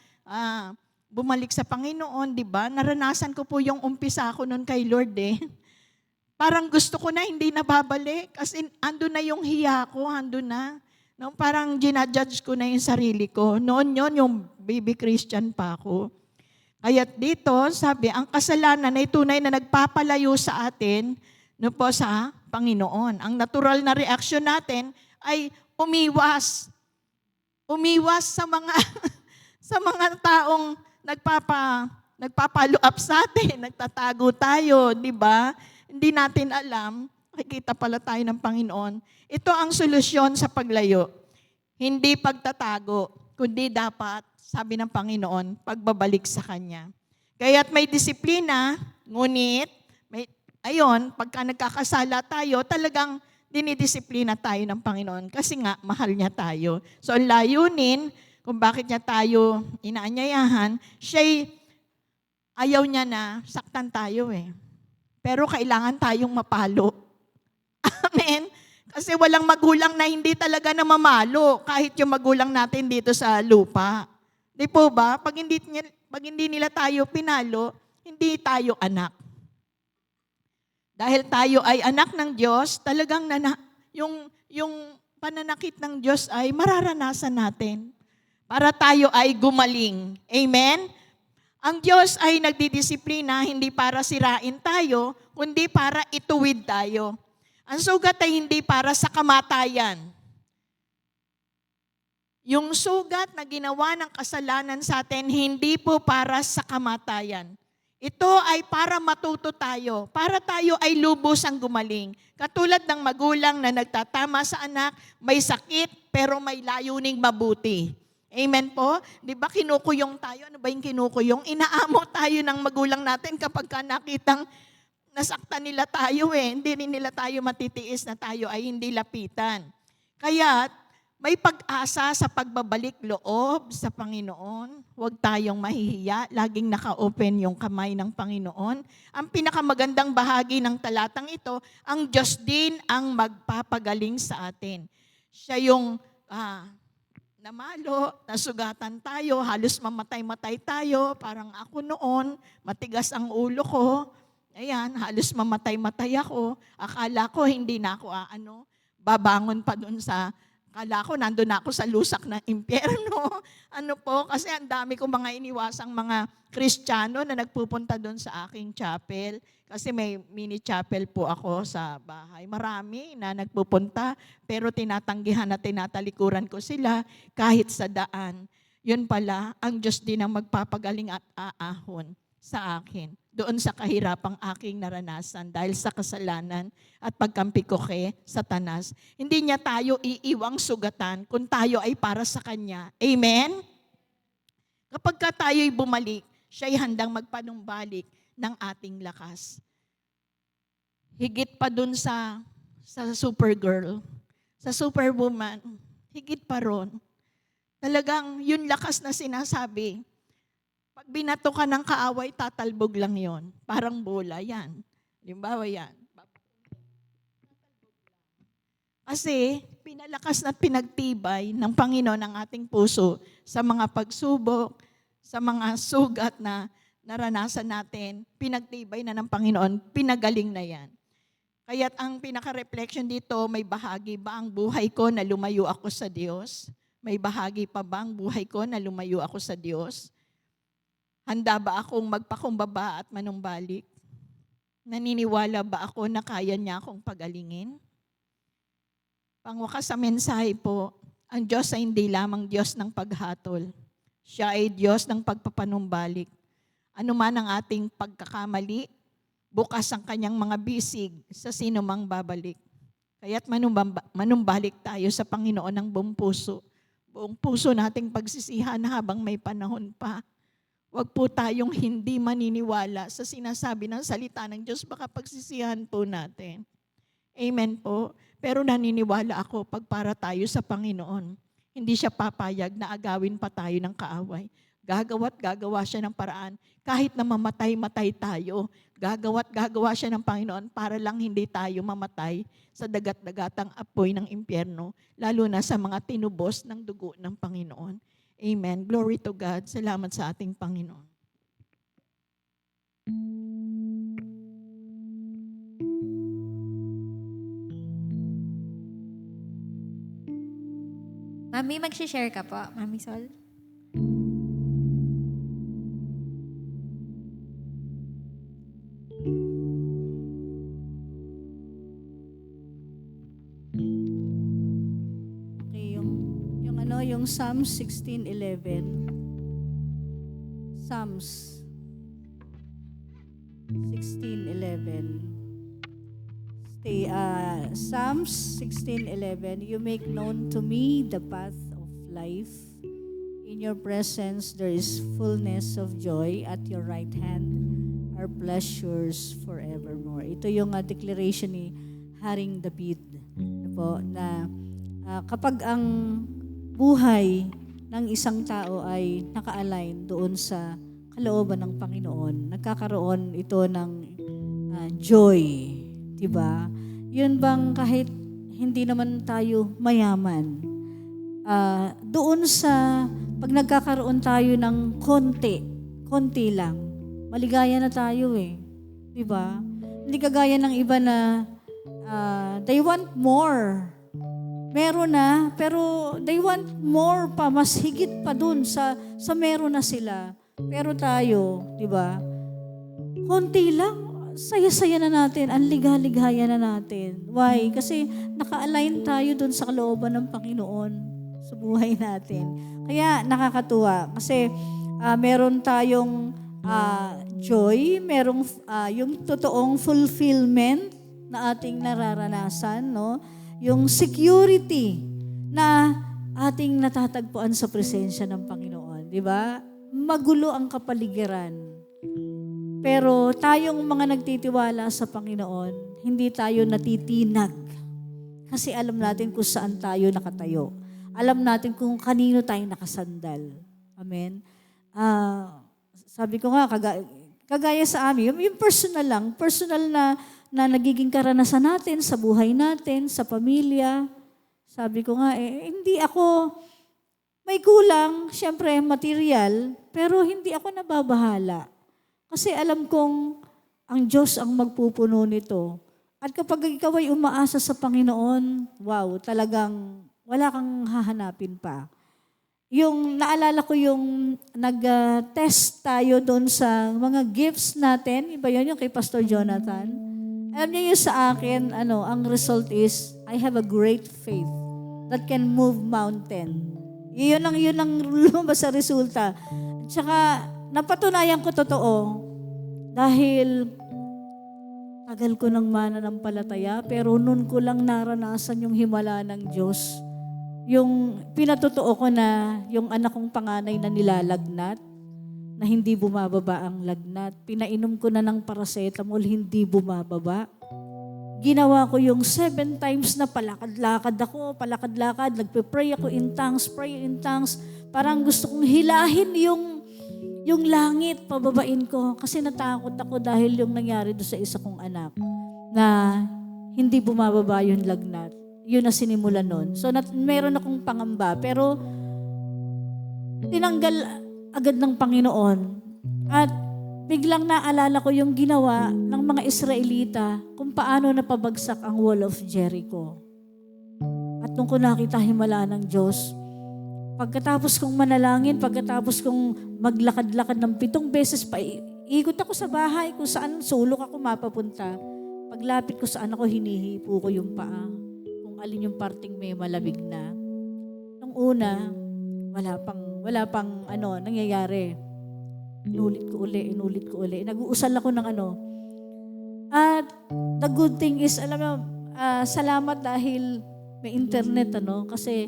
bumalik sa Panginoon, di ba? Naranasan ko po yung umpisa ko nun kay Lord Parang gusto ko na hindi na babalik. As in, ando na yung hiya ko, ando na. No, parang ginajudge ko na yung sarili ko. Noon yon yung baby Christian pa ako. Kaya dito, sabi, ang kasalanan ay tunay na nagpapalayo sa atin no po sa Panginoon. Ang natural na reaction natin ay umiwas. Umiwas sa mga sa mga taong nagpapalo up sa atin, nagtatago tayo, di ba? Hindi natin alam, makikita pala tayo ng Panginoon. Ito ang solusyon sa paglayo. Hindi pagtatago, kundi dapat, sabi ng Panginoon, pagbabalik sa Kanya. Kaya't may disiplina, ngunit, pagka nagkakasala tayo, talagang dinidisiplina tayo ng Panginoon kasi nga, mahal niya tayo. So, ang layunin, kung bakit niya tayo inaanyayahan, ayaw niya na saktan tayo eh. Pero kailangan tayong mapalo. Amen? Kasi walang magulang na hindi talaga na mamalo, kahit yung magulang natin dito sa lupa. Di po ba? Pag hindi nila tayo pinalo, hindi tayo anak. Dahil tayo ay anak ng Diyos, talagang yung pananakit ng Diyos ay mararanasan natin para tayo ay gumaling. Amen? Ang Diyos ay nagdidisiplina hindi para sirain tayo, kundi para ituwid tayo. Ang sugat ay hindi para sa kamatayan. Yung sugat na ginawa ng kasalanan sa atin, hindi po para sa kamatayan. Ito ay para matuto tayo, para tayo ay lubos ang gumaling. Katulad ng magulang na nagtatama sa anak, may sakit pero may layuning mabuti. Amen po? Di ba kinukuyong tayo? Ano ba yung kinukuyong? Inaamo tayo ng magulang natin kapag nakitang nasaktan nila tayo eh. Hindi rin nila tayo matitiis na tayo ay hindi lapitan. Kaya may pag-asa sa pagbabalik loob sa Panginoon. Huwag tayong mahihiya. Laging naka-open yung kamay ng Panginoon. Ang pinakamagandang bahagi ng talatang ito, ang Diyos din ang magpapagaling sa atin. Siya yung namalo, nasugatan tayo, halos mamatay-matay tayo. Parang ako noon, matigas ang ulo ko. Ayan, halos mamatay-matay ako. Akala ko hindi na ako babangon pa doon sa akala ko, nandun ako sa lusak ng impyerno. Ano po, kasi ang dami kong mga iniwasang mga Kristiyano na nagpupunta doon sa aking chapel. Kasi may mini chapel po ako sa bahay. Marami na nagpupunta, pero tinatanggihan at tinatalikuran ko sila kahit sa daan. Yun pala, ang Diyos din ang magpapagaling at aahon sa akin doon sa kahirapang aking naranasan dahil sa kasalanan at pagkampi ko kay Satanas. Hindi niya tayo iiwang sugatan kung tayo ay para sa Kanya. Amen? Kapag ka tayo'y bumalik, siya'y handang magpanumbalik ng ating lakas. Higit pa dun sa Supergirl, sa Superwoman, higit pa ron. Talagang yun lakas na sinasabi, pag binato ka ng kaaway, tatalbog lang yon. Parang bola yan. Halimbawa yan. Kasi pinalakas at pinagtibay ng Panginoon ang ating puso sa mga pagsubok, sa mga sugat na naranasan natin, pinagtibay na ng Panginoon, pinagaling na yan. Kaya't ang pinaka-reflection dito, may bahagi ba ang buhay ko na lumayo ako sa Diyos? May bahagi pa ba ang buhay ko na lumayo ako sa Diyos? Handa ba akong magpakumbaba at manumbalik? Naniniwala ba ako na kaya niya akong pagalingin? Pangwakas sa mensahe po, ang Diyos ay hindi lamang Diyos ng paghatol. Siya ay Diyos ng pagpapanumbalik. Ano man ang ating pagkakamali, bukas ang kanyang mga bisig sa sino mang babalik. Kaya't manumbalik tayo sa Panginoon ng buong puso. Buong puso nating pagsisihan habang may panahon pa. Huwag po tayong hindi maniniwala sa sinasabi ng salita ng Diyos, baka pagsisihan po natin. Amen po. Pero naniniwala ako pag para tayo sa Panginoon, hindi siya papayag na agawin pa tayo ng kaaway. Gagawa siya ng paraan. Kahit na mamatay-matay tayo, gagawa siya ng Panginoon para lang hindi tayo mamatay sa dagat-dagatang apoy ng impyerno, lalo na sa mga tinubos ng dugo ng Panginoon. Amen. Glory to God. Salamat sa ating Panginoon. Mami, mag-share ka po, Mami Sol. niyo yung Psalms 16:11. Psalms 16:11. Psalms 16:11. You make known to me the path of life. In your presence there is fullness of joy. At your right hand are pleasures forevermore. Ito yung declaration ni Haring David po, na kapag ang buhay ng isang tao ay naka-align doon sa kalooban ng Panginoon, nagkakaroon ito ng joy, 'di ba? 'Yun bang kahit hindi naman tayo mayaman, doon sa pag nagkakaroon tayo ng konti lang, maligaya na tayo 'di ba? Hindi kagaya ng iba na they want more. Meron na, pero they want more pa, mas higit pa dun sa meron na sila. Pero tayo, di ba? Konti lang, saya-saya na natin, ang liga-ligaya na natin. Why? Kasi naka-align tayo dun sa kalooban ng Panginoon sa buhay natin. Kaya nakakatuwa kasi meron tayong joy, merong yung totoong fulfillment na ating nararanasan, no? Yung security na ating natatagpuan sa presensya ng Panginoon, di ba? Magulo ang kapaligiran. Pero tayong mga nagtitiwala sa Panginoon, hindi tayo natitinag. Kasi alam natin kung saan tayo nakatayo. Alam natin kung kanino tayo nakasandal. Amen? Sabi ko nga, kagaya sa amin, yung personal na nagiging karanasan natin sa buhay natin, sa pamilya. Sabi ko nga, hindi ako, may kulang, syempre material, pero hindi ako nababahala. Kasi alam kong ang Diyos ang magpupuno nito. At kapag ikaw ay umaasa sa Panginoon, wow, talagang wala kang hahanapin pa. Yung naalala ko yung nag-test tayo doon sa mga gifts natin, iba yun yung kay Pastor Jonathan. Alam niyo yung sa akin, ang result is, I have a great faith that can move mountain. Yun ang lumabas sa resulta. At saka, napatunayan ko totoo. Dahil, tagal ko ng mananampalataya, pero noon ko lang naranasan yung himala ng Diyos. Yung pinatotoo ko na yung anak kong panganay na nilalagnat, na hindi bumababa ang lagnat. Pinainom ko na ng paracetamol, hindi bumababa. Ginawa ko yung 7 times na palakad-lakad ako, nagpe-pray ako in tongues, pray in tongues. Parang gusto kong hilahin yung langit, pababain ko. Kasi natakot ako dahil yung nangyari doon sa isa kong anak na hindi bumababa yung lagnat. Yun na sinimulan nun. So meron akong pangamba, pero tinanggal agad ng Panginoon. At biglang naalala ko yung ginawa ng mga Israelita kung paano napabagsak ang Wall of Jericho. At nung ko nakita himala ng Diyos, pagkatapos kong manalangin, pagkatapos kong maglakad-lakad ng 7 beses pa, ikot ako sa bahay kung saan sulok ako mapapunta. Paglapit ko saan ako, hinihipo ko yung paa. Kung alin yung parting may malamig na. Nung una, wala pang nangyayari. Inulit ko uli. Nag-uusal ako ng At the good thing is, alam mo, salamat dahil may internet, kasi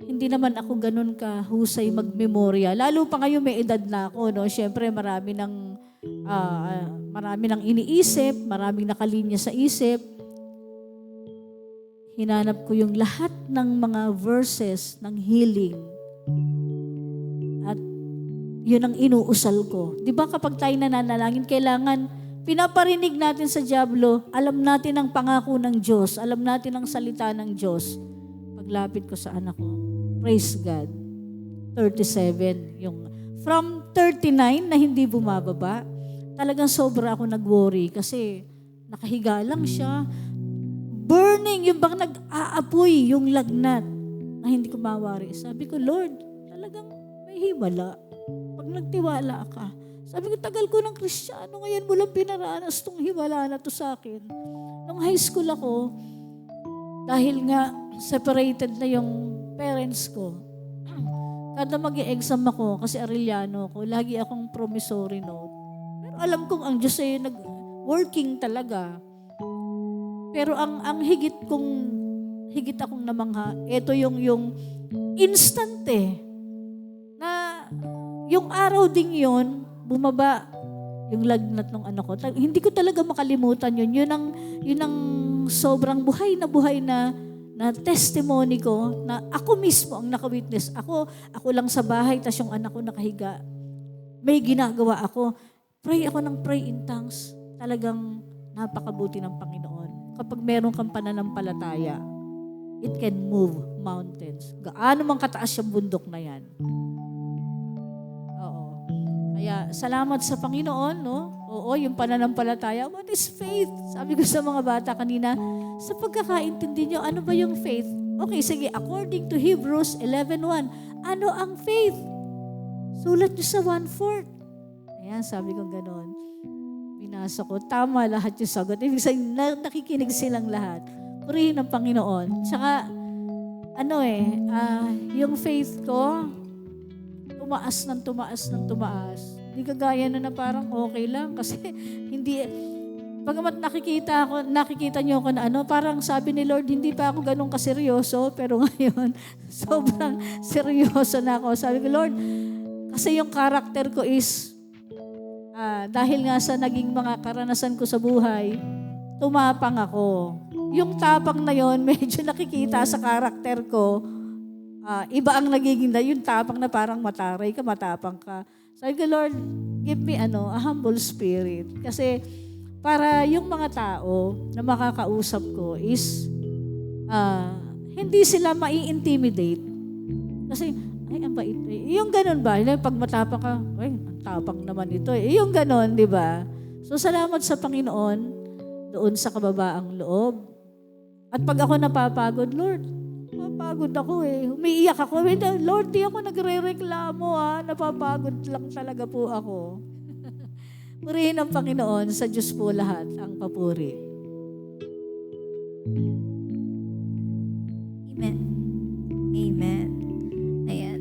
hindi naman ako ganun kahusay magmemorya. Lalo pa ngayon may edad na ako, no? Siyempre, marami nang iniisip, maraming nakalinya sa isip. Hinanap ko yung lahat ng mga verses ng healing. At yun ang inuusal ko. Di ba kapag tayo nananalangin, kailangan pinaparinig natin sa diablo, alam natin ang pangako ng Diyos, alam natin ang salita ng Diyos. Paglapit ko sa anak ko, praise God, 37. From 39 na hindi bumababa, talagang sobra ako nag-worry kasi nakahiga lang siya. Burning, yung bang nag-aapoy yung lagnat na hindi ko mawari. Sabi ko, Lord, talagang may himala. Pag nagtiwala ka, sabi ko, tagal ko ng Kristiyano, ngayon mo lang pinaranas tong himala na to sa akin. Nung high school ako, dahil nga separated na yung parents ko, kada mag-exam ako, kasi Arellano ako, lagi akong promissory note. Pero alam kong ang Diyos ay working talaga. Pero ang higit akong namangha, ito yung instant na yung araw ding yon bumaba yung lagnat ng anak ko. Hindi ko talaga makalimutan yun. Yun ang sobrang buhay na testimony ko na ako mismo ang naka-witness. Ako lang sa bahay, tas yung anak ko nakahiga. May ginagawa ako. Pray ako ng pray in tongues. Talagang napakabuti ng Panginoon. Kapag meron kang pananampalataya, it can move mountains. Gaano mang kataas yung bundok na yan. Oo. Kaya salamat sa Panginoon, no? Oo, yung pananampalataya. What is faith? Sabi ko sa mga bata kanina, sa pagkakaintindi nyo, ano ba yung faith? Okay, sige, according to Hebrews 11:1, ano ang faith? Sulat nyo sa 1/4. Ayan, sabi ko gano'n. Binasa ko, tama lahat yung sagot. Ibig sabihin, nakikinig silang lahat. Purihin ng Panginoon. Tsaka, yung faith ko, tumaas ng tumaas. Hindi kagaya na parang okay lang. Kasi, hindi, pagamat nakikita niyo ako na parang sabi ni Lord, hindi pa ako ganun kaseryoso, pero ngayon, sobrang seryoso na ako. Sabi ko, Lord, kasi yung karakter ko is, dahil nga sa naging mga karanasan ko sa buhay, tumapang ako. Yung tapang na yon medyo nakikita sa karakter ko, iba ang nagiging yung tapang na parang mataray ka, matapang ka. Sabi ko, Lord, give me a humble spirit. Kasi, para yung mga tao na makakausap ko is hindi sila mai-intimidate. Kasi, ay, ang bait. Yung ganun ba? Pag matapang ka, ay, ang tapang naman ito. Yung ganun, di ba? So, salamat sa Panginoon doon sa kababaang loob. At pag ako napapagod, Lord, napapagod ako Umiiyak ako. Lord, di ako nagre-reklamo Napapagod lang talaga po ako. Purihin ng Panginoon, sa Diyos po lahat ang papuri. Amen. Amen. Ayan.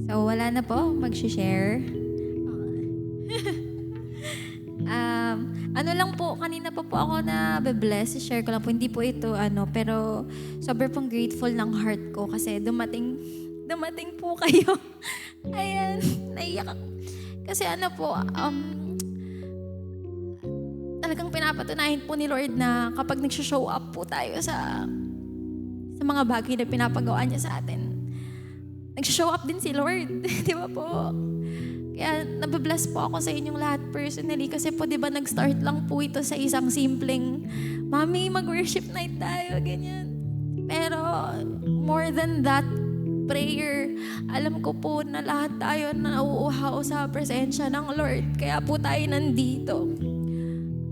So, wala na po. Mag-share. Ano lang po, kanina pa po ako na be-bless. Share ko lang po. Hindi po ito, pero sobrang pong grateful ng heart ko kasi dumating po kayo. Ayan. Naiyak ako. Kasi talagang pinapatunayan po ni Lord na kapag nagsho-show up po tayo sa mga bagay na pinapagawa niya sa atin, nagsho-show up din si Lord. Di ba po? Kaya nababless po ako sa inyong lahat personally kasi po di ba nag-start lang po ito sa isang simpleng, Mami, mag-worship night tayo, ganyan. Pero more than that, prayer, alam ko po na lahat tayo na nauuhaw sa presensya ng Lord. Kaya po tayo nandito.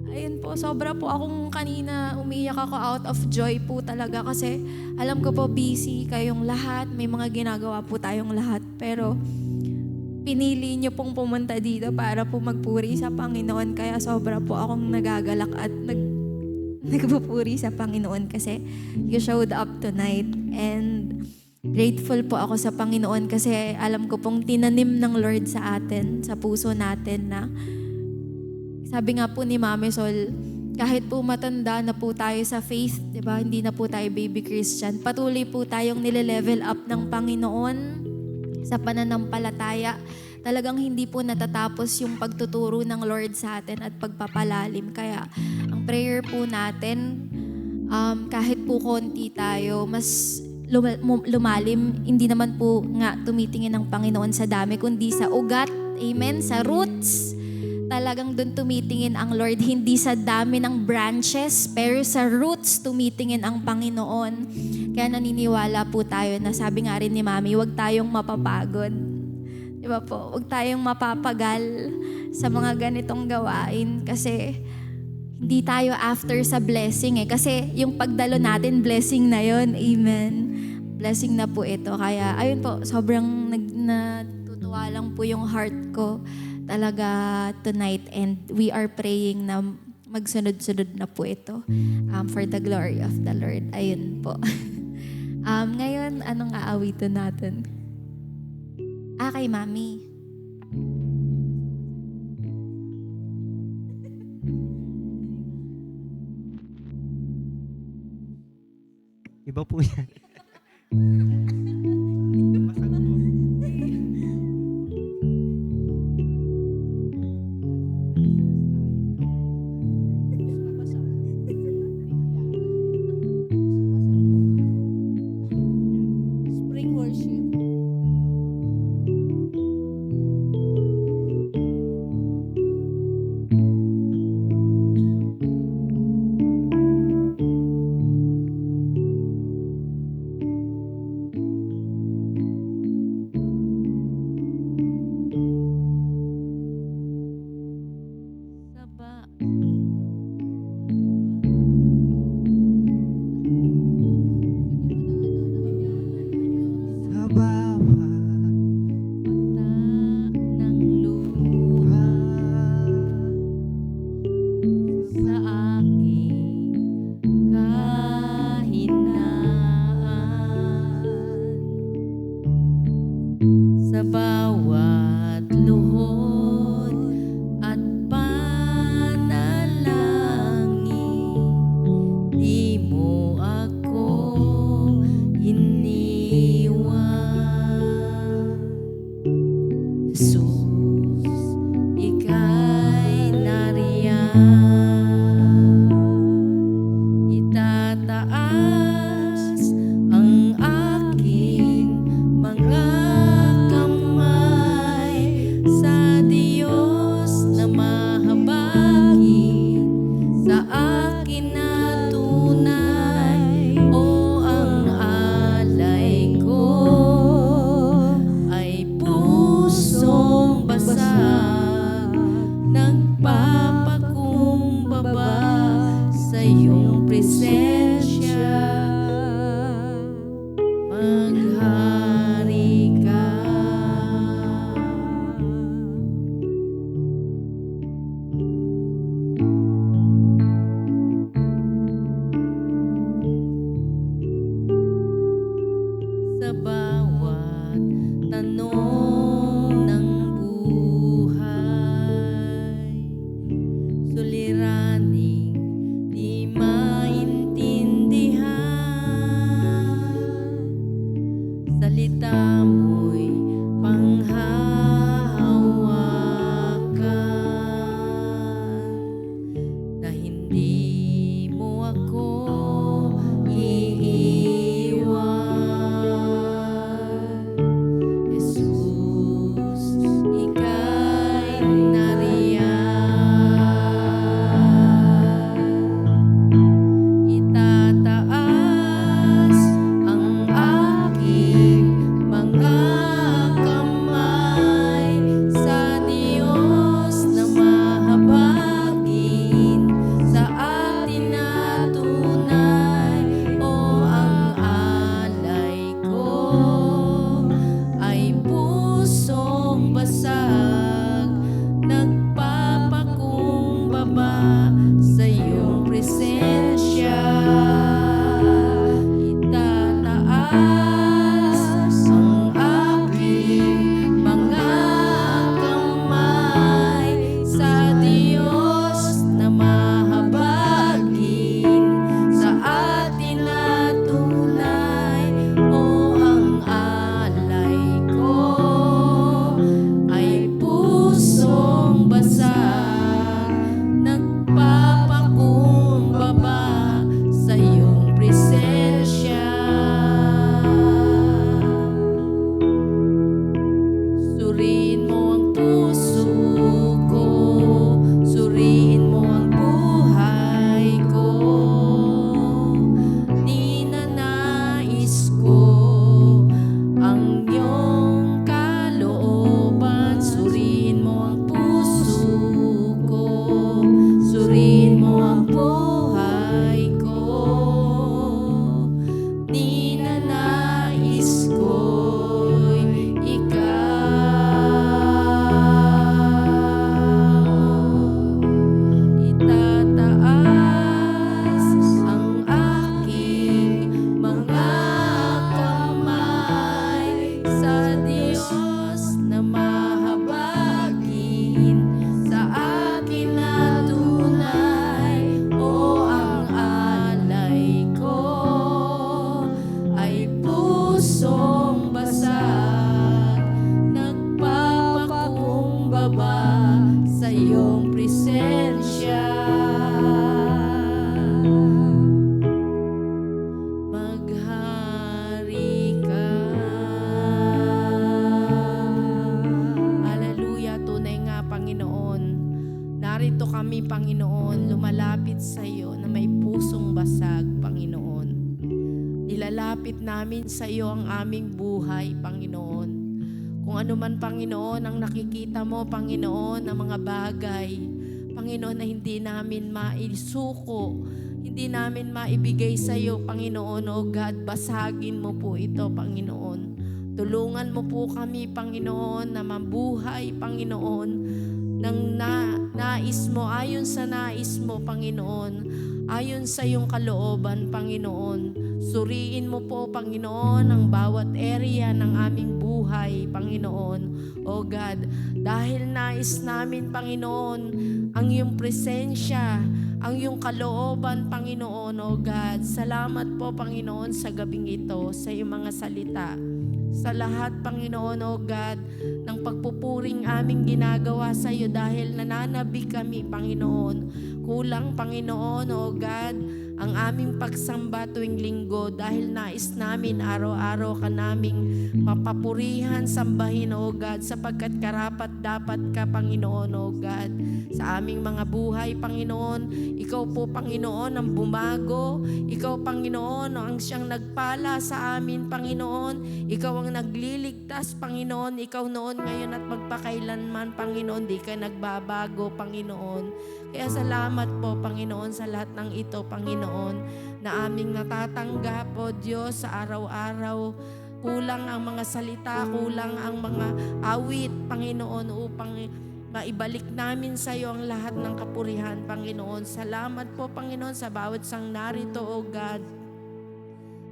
Ayun po, sobra po akong kanina umiyak ako out of joy po talaga kasi alam ko po busy kayong lahat, may mga ginagawa po tayong lahat. Pero pinili niyo pong pumunta dito para po magpuri sa Panginoon. Kaya sobra po akong nagagalak at nagpupuri sa Panginoon kasi you showed up tonight. And grateful po ako sa Panginoon kasi alam ko pong tinanim ng Lord sa atin, sa puso natin na sabi nga po ni Mami Sol, kahit po matanda na po tayo sa faith, di ba? Hindi na po tayo baby Christian. Patuloy po tayong nile-level up ng Panginoon sa pananampalataya. Talagang hindi po natatapos yung pagtuturo ng Lord sa atin at pagpapalalim. Kaya ang prayer po natin, kahit po konti tayo, mas lumalim, hindi naman po nga tumitingin ng Panginoon sa dami, kundi sa ugat, amen, sa roots. Talagang doon tumitingin ang Lord, hindi sa dami ng branches, pero sa roots tumitingin ang Panginoon. Kaya naniniwala po tayo na sabi nga rin ni Mami, huwag tayong mapapagod. Di ba po? Huwag tayong mapapagal sa mga ganitong gawain kasi hindi tayo after sa blessing Kasi yung pagdalo natin, blessing na yon. Amen. Blessing na po ito. Kaya ayun po, sobrang natutuwa lang po yung heart ko talaga tonight, and we are praying na magsunod-sunod na po ito for the glory of the Lord. Ayun po. Ngayon, anong aawitin natin? kay Mami. Iba po yan. Basag po. Spring worship. Saba. Sa bawat Mata ng luha sa aking kahinaan. Sa bawat luhod at panalangin, di mo ako iniwan. Jesus, ika'y nariyan. Itataas ang aking mga kamay sa Diyos na mahabagin sa akin na tunay. O ang alay ko ay pusong basag, nagpapakumbaba sa iyong presensya. Maghari ka. Sa bawat tanong ng buhay, suliraning di maintindihan, salita mo'y panghahawakan, na hindi mo ako iiwan. Jesus, kami, Panginoon, lumalapit sa iyo na may pusong basag, Panginoon. Nilalapit namin sa iyo ang aming buhay, Panginoon. Kung ano man, Panginoon, ang nakikita mo, Panginoon, ang mga bagay, Panginoon, na hindi namin maisuko, hindi namin maibigay sa iyo, Panginoon, O God, basagin mo po ito, Panginoon. Tulungan mo po kami, Panginoon, na mabuhay, Panginoon, ng nais mo, ayon sa nais mo, Panginoon, ayon sa iyong kalooban, Panginoon. Suriin mo po, Panginoon, ang bawat area ng aming buhay, Panginoon. O God, dahil nais namin, Panginoon, ang iyong presensya, ang iyong kalooban, Panginoon, O God. Salamat po, Panginoon, sa gabing ito, sa iyong mga salita. Sa lahat, Panginoon, O God, ng pagpupuring aming ginagawa sa iyo dahil nananabi kami, Panginoon. Kulang, Panginoon, O God, ang aming pagsamba tuwing linggo dahil nais namin araw-araw ka naming mapapurihan, sambahin, O God, sapagkat karapat dapat ka, Panginoon, O God, sa aming mga buhay, Panginoon. Ikaw po, Panginoon, ang bumago. Ikaw, Panginoon, ang siyang nagpala sa amin, Panginoon. Ikaw ang nagliligtas, Panginoon. Ikaw noon, ngayon at magpakailanman, Panginoon. Di ka nagbabago, Panginoon. Kaya salamat po, Panginoon, sa lahat ng ito, Panginoon, na aming natatanggap, O Diyos, sa araw-araw. Kulang ang mga salita, kulang ang mga awit, Panginoon, upang maibalik namin sa iyo ang lahat ng kapurihan, Panginoon. Salamat po, Panginoon, sa bawat sang narito, O God.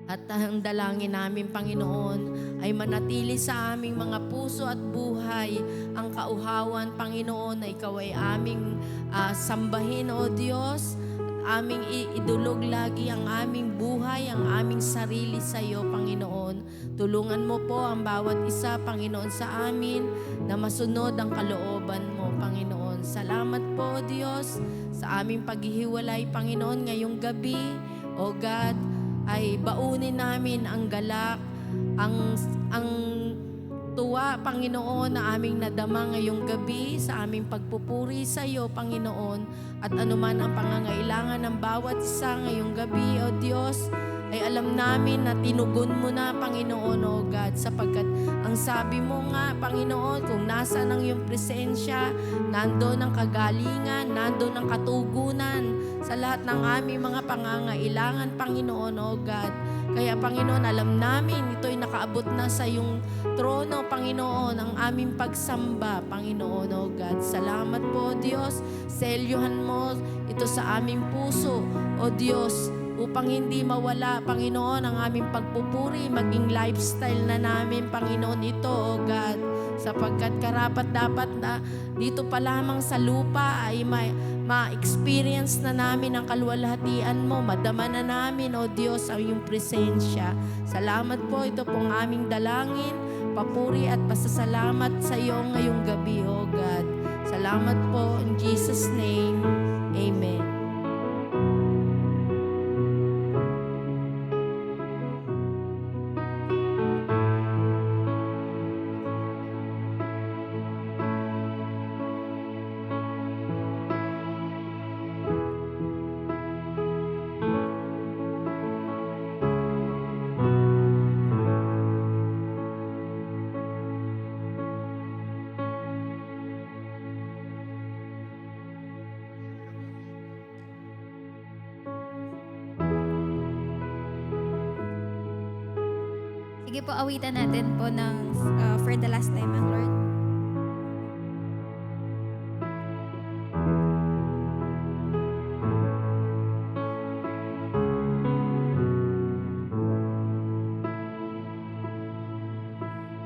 At ang dalangin namin, Panginoon, ay manatili sa aming mga puso at buhay ang kauhawan, Panginoon, na ikaw ay aming sambahin, O Diyos. Aming idulog lagi ang aming buhay, ang aming sarili sa iyo, Panginoon. Tulungan mo po ang bawat isa, Panginoon, sa amin na masunod ang kalooban mo, Panginoon. Salamat po, O Diyos, sa aming paghihiwalay, Panginoon, ngayong gabi. O God, ay baunin namin ang galak, ang tuwa, Panginoon, na aming nadama ngayong gabi sa aming pagpupuri sa iyo, Panginoon. At anuman ang pangangailangan ng bawat isa ngayong gabi, O Diyos, ay alam namin na tinugon mo na, Panginoon, O God, sapagkat ang sabi mo nga, Panginoon, kung nasa ng iyong presensya, nandoon ang kagalingan, nandoon ang katugunan sa lahat ng aming mga pangangailangan, Panginoon, O God. Kaya, Panginoon, alam namin ito'y nakaabot na sa iyong trono, Panginoon, ang aming pagsamba, Panginoon, O God. Salamat po, Diyos. Selyuhan mo ito sa aming puso, O Diyos, upang hindi mawala, Panginoon, ang aming pagpupuri, maging lifestyle na namin, Panginoon, ito, O God. Sapagkat karapat dapat na dito pa lamang sa lupa ay ma-experience na namin ang kaluwalhatian mo. Madama na namin, O Diyos, ang iyong presensya. Salamat po, ito pong aming dalangin, papuri at pasasalamat sa iyo ngayong gabi, O God. Salamat po, in Jesus' name, Amen. Sige po, awitan natin po ng For the Last Time, ang Lord.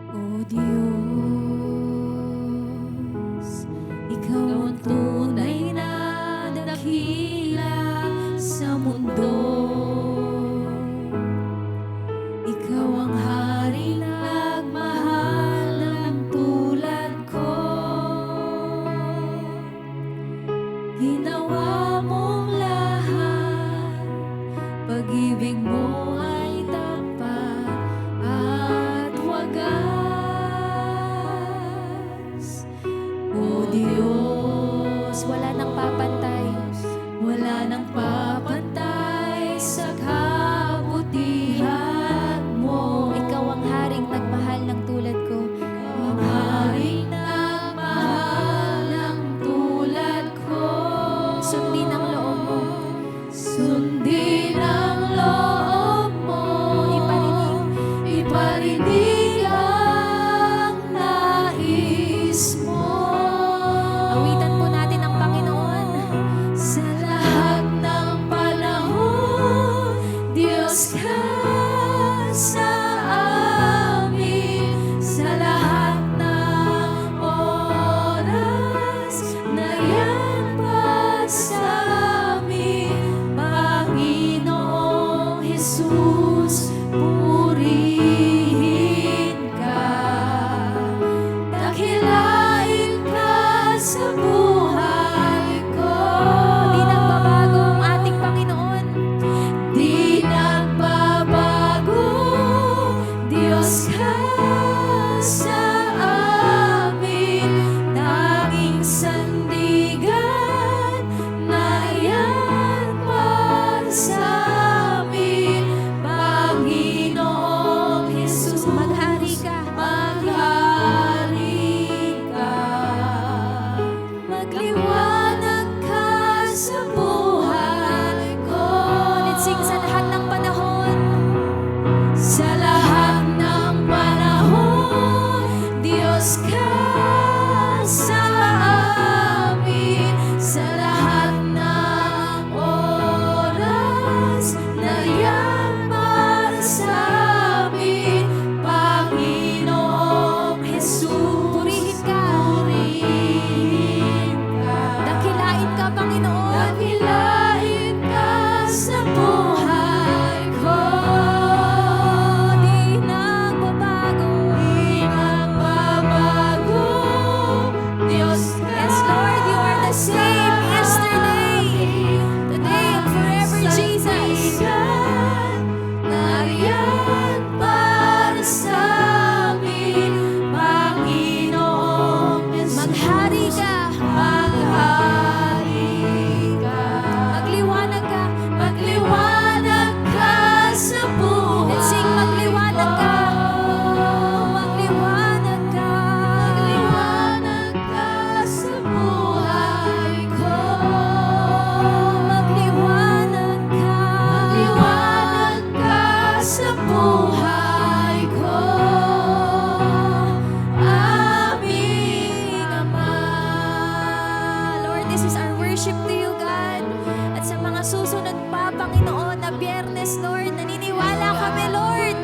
O Diyos, Ikaw ang tunay na dakila sa mundo. Ikaw ang hari nagmahal ng tulad ko. Ginawa mong lahat, pag-ibig mo ay tapat at wagas. O Diyos, Wala nang papantay Diyos ka sa amin sa lahat ng oras na yan para sa amin, Panginoong Jesus. Purihin ka. Dakilain ka, Panginoon. Dakilain ka sa buhay ko. Di nagbabago. Di nagbabago. Diyos ka. Yes, Lord, you are the same yesterday, today, and forever, Jesus. Nariyan para sa amin, Panginoong Jesus. Maghari ka. Maghari ka. Magliwanag ka. Magliwanag ka sa buhay. Let's sing, magliwanag ka. Magliwanag ka. Magliwanag ka sa buhay ko. Magliwanag ka. Magliwanag ka sa buhay ko. Aming Ama. Lord, this is our worship to you, God. At sa mga susunod pa, Panginoon, na Biyernes, Lord, naniniwala kami, Lord,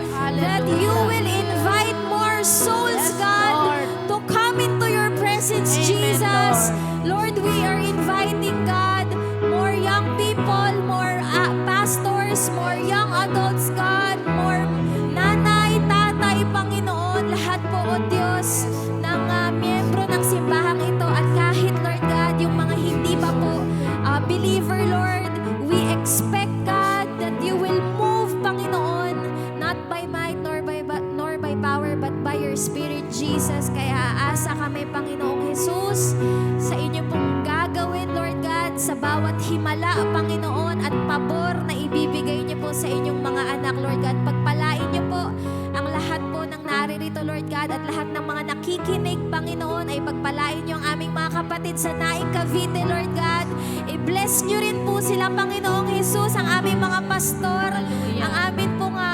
that you will invite more souls, God, to come into your presence, Jesus. Lord, we are inviting, God, more young people, more pastors, more young adults, God, more nanay, tatay, Panginoon, lahat po, O Diyos, ng miyembro ng simbahang ito, at kahit, Lord God, yung mga hindi pa po believer, Lord, we expect, God, that you will move, Panginoon, not by might nor by power, but by your Spirit, Jesus. Kaya aasa kami, Panginoong Jesus, sa inyo pong gagawin, Lord God, sa bawat himala, Panginoon, at pabor na ibibigay niyo po sa inyong mga anak, Lord God. Pagpalain niyo po ang lahat po ng naririto, Lord God, at lahat ng mga nakikinig, Panginoon, ay pagpalain niyo ang aming mga kapatid sa Naik, Cavite, Lord God. I-bless niyo rin po sila, Panginoong Jesus, ang aming mga pastor, ang aming pong mga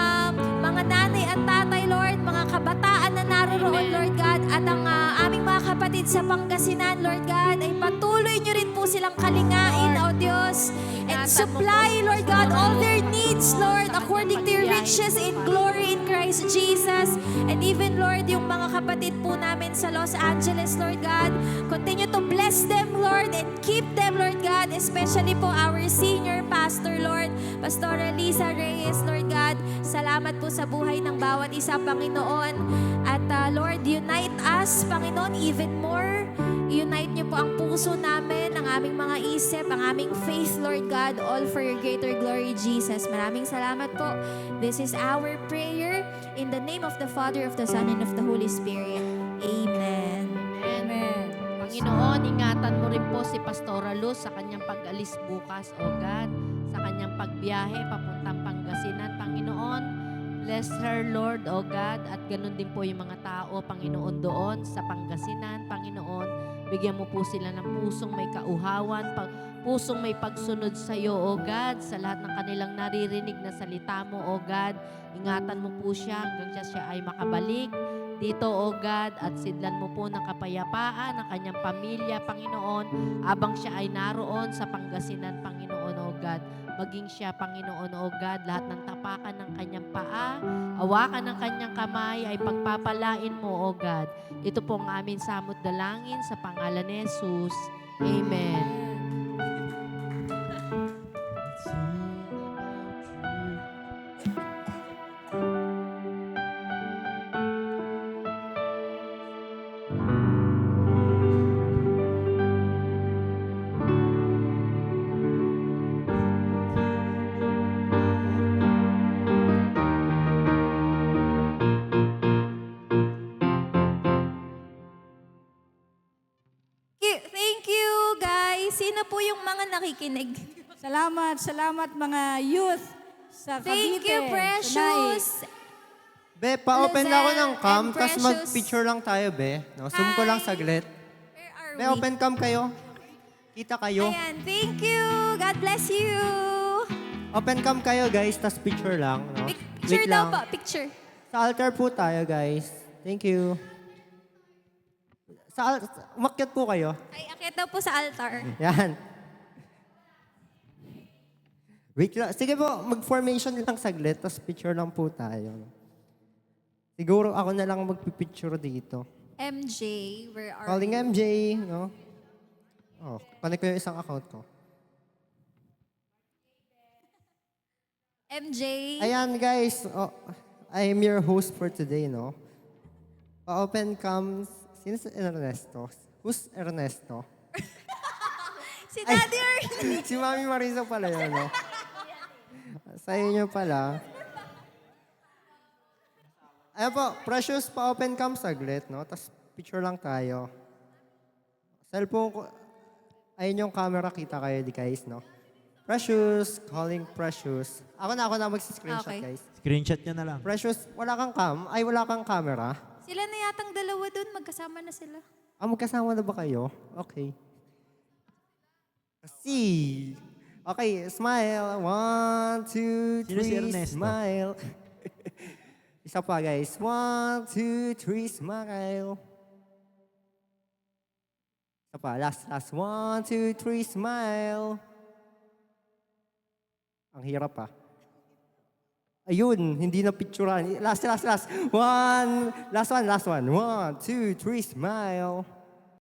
nanay at tatay, Lord, mga kabataan na naroroon, Lord God, at ang aming mga kapatid sa Pangasinan, Lord God, ay patuloy niyo rin po silang kalingain, O Diyos, and supply, Lord God, all their needs, Lord, according to your riches in glory in Christ Jesus. And even, Lord, yung mga kapatid po namin sa Los Angeles, Lord God, continue to bless them, Lord, and keep them, Lord God, especially po our senior pastor, Lord, Pastora Lisa Reyes, Lord God. Salamat po sa buhay ng bawat isa, Panginoon. At Lord, unite us, Panginoon, even more. Unite niyo po ang puso namin, ang aming mga isip, ang aming faith, Lord God, all for your greater glory, Jesus. Maraming salamat po. This is our prayer in the name of the Father, of the Son, and of the Holy Spirit. Amen. Amen. Panginoon, ingatan mo rin po si Pastora Luz sa kanyang pag-alis bukas, O God, sa kanyang pagbiyahe papuntang Pangasinan, Panginoon. Bless her, Lord, O God, at ganun din po yung mga tao, Panginoon, doon sa Pangasinan, Panginoon. Bigyan mo po sila ng pusong may kauhawan, pusong may pagsunod sa iyo, O God, sa lahat ng kanilang naririnig na salita mo, O God. Ingatan mo po siya hanggang siya ay makabalik dito, O God, at sidlan mo po ng kapayapaan ang kanyang pamilya, Panginoon, abang siya ay naroon sa Pangasinan, Panginoon, O God. Maging siya, Panginoon, O God, lahat ng tapakan ng kanyang paa, awakan ng kanyang kamay, ay pagpapalain mo, O God. Ito po ang aming samot dalangin sa pangalan ni Jesus. Amen. Thank you, guys. Sino po yung mga nakikinig? Salamat mga youth sa Cavite. Thank you, sa Precious. Be, pa-open lang ako ng cam, and tapos Precious. mag-picture lang tayo, be. No, zoom ko lang Hi. saglit. Where are Be, we? open cam kayo. Kita kayo. Ayan, thank you. God bless you. Open cam kayo, guys, tapos picture lang. No? Picture Wait daw lang. po, picture. Sa altar po tayo, guys. Thank you. Umakyat po kayo. Ay, akit daw po sa altar. Yan. Wait lang. Sige po, mag-formation lang saglit, tapos picture lang po tayo. Siguro ako na lang magpipicture dito. MJ, where are Calling you? MJ, no? Oh, connect ko yung isang account ko. MJ, Ayan guys, oh, I'm your host for today, no? Pa-open cam, sino si Ernesto? Who's Ernesto? si Daddy Ernie. Si Mami Marisa pala yun, no? Sa inyo pala. Ayan po, Precious, pa-open cam saglit, no? Tapos picture lang tayo. Cellphone ko, ayun yung camera, kita kayo di guys, no? Precious, calling Precious. Ako na mag-screenshot, Okay. guys. Screenshot nyo na lang. Precious, wala kang wala kang camera? Sila na yatang dalawa dun, magkasama na sila. Magkasama na ba kayo? Okay. See. Okay, smile. 1, 2, Sino si 3, Ernesto? smile. Isa pa, guys. 1, 2, 3, smile. Isa pa, last. 1, 2, 3, smile. Ang hirap ah. Ayun, hindi na picturean. Last. Last one. 1, 2, 3, smile.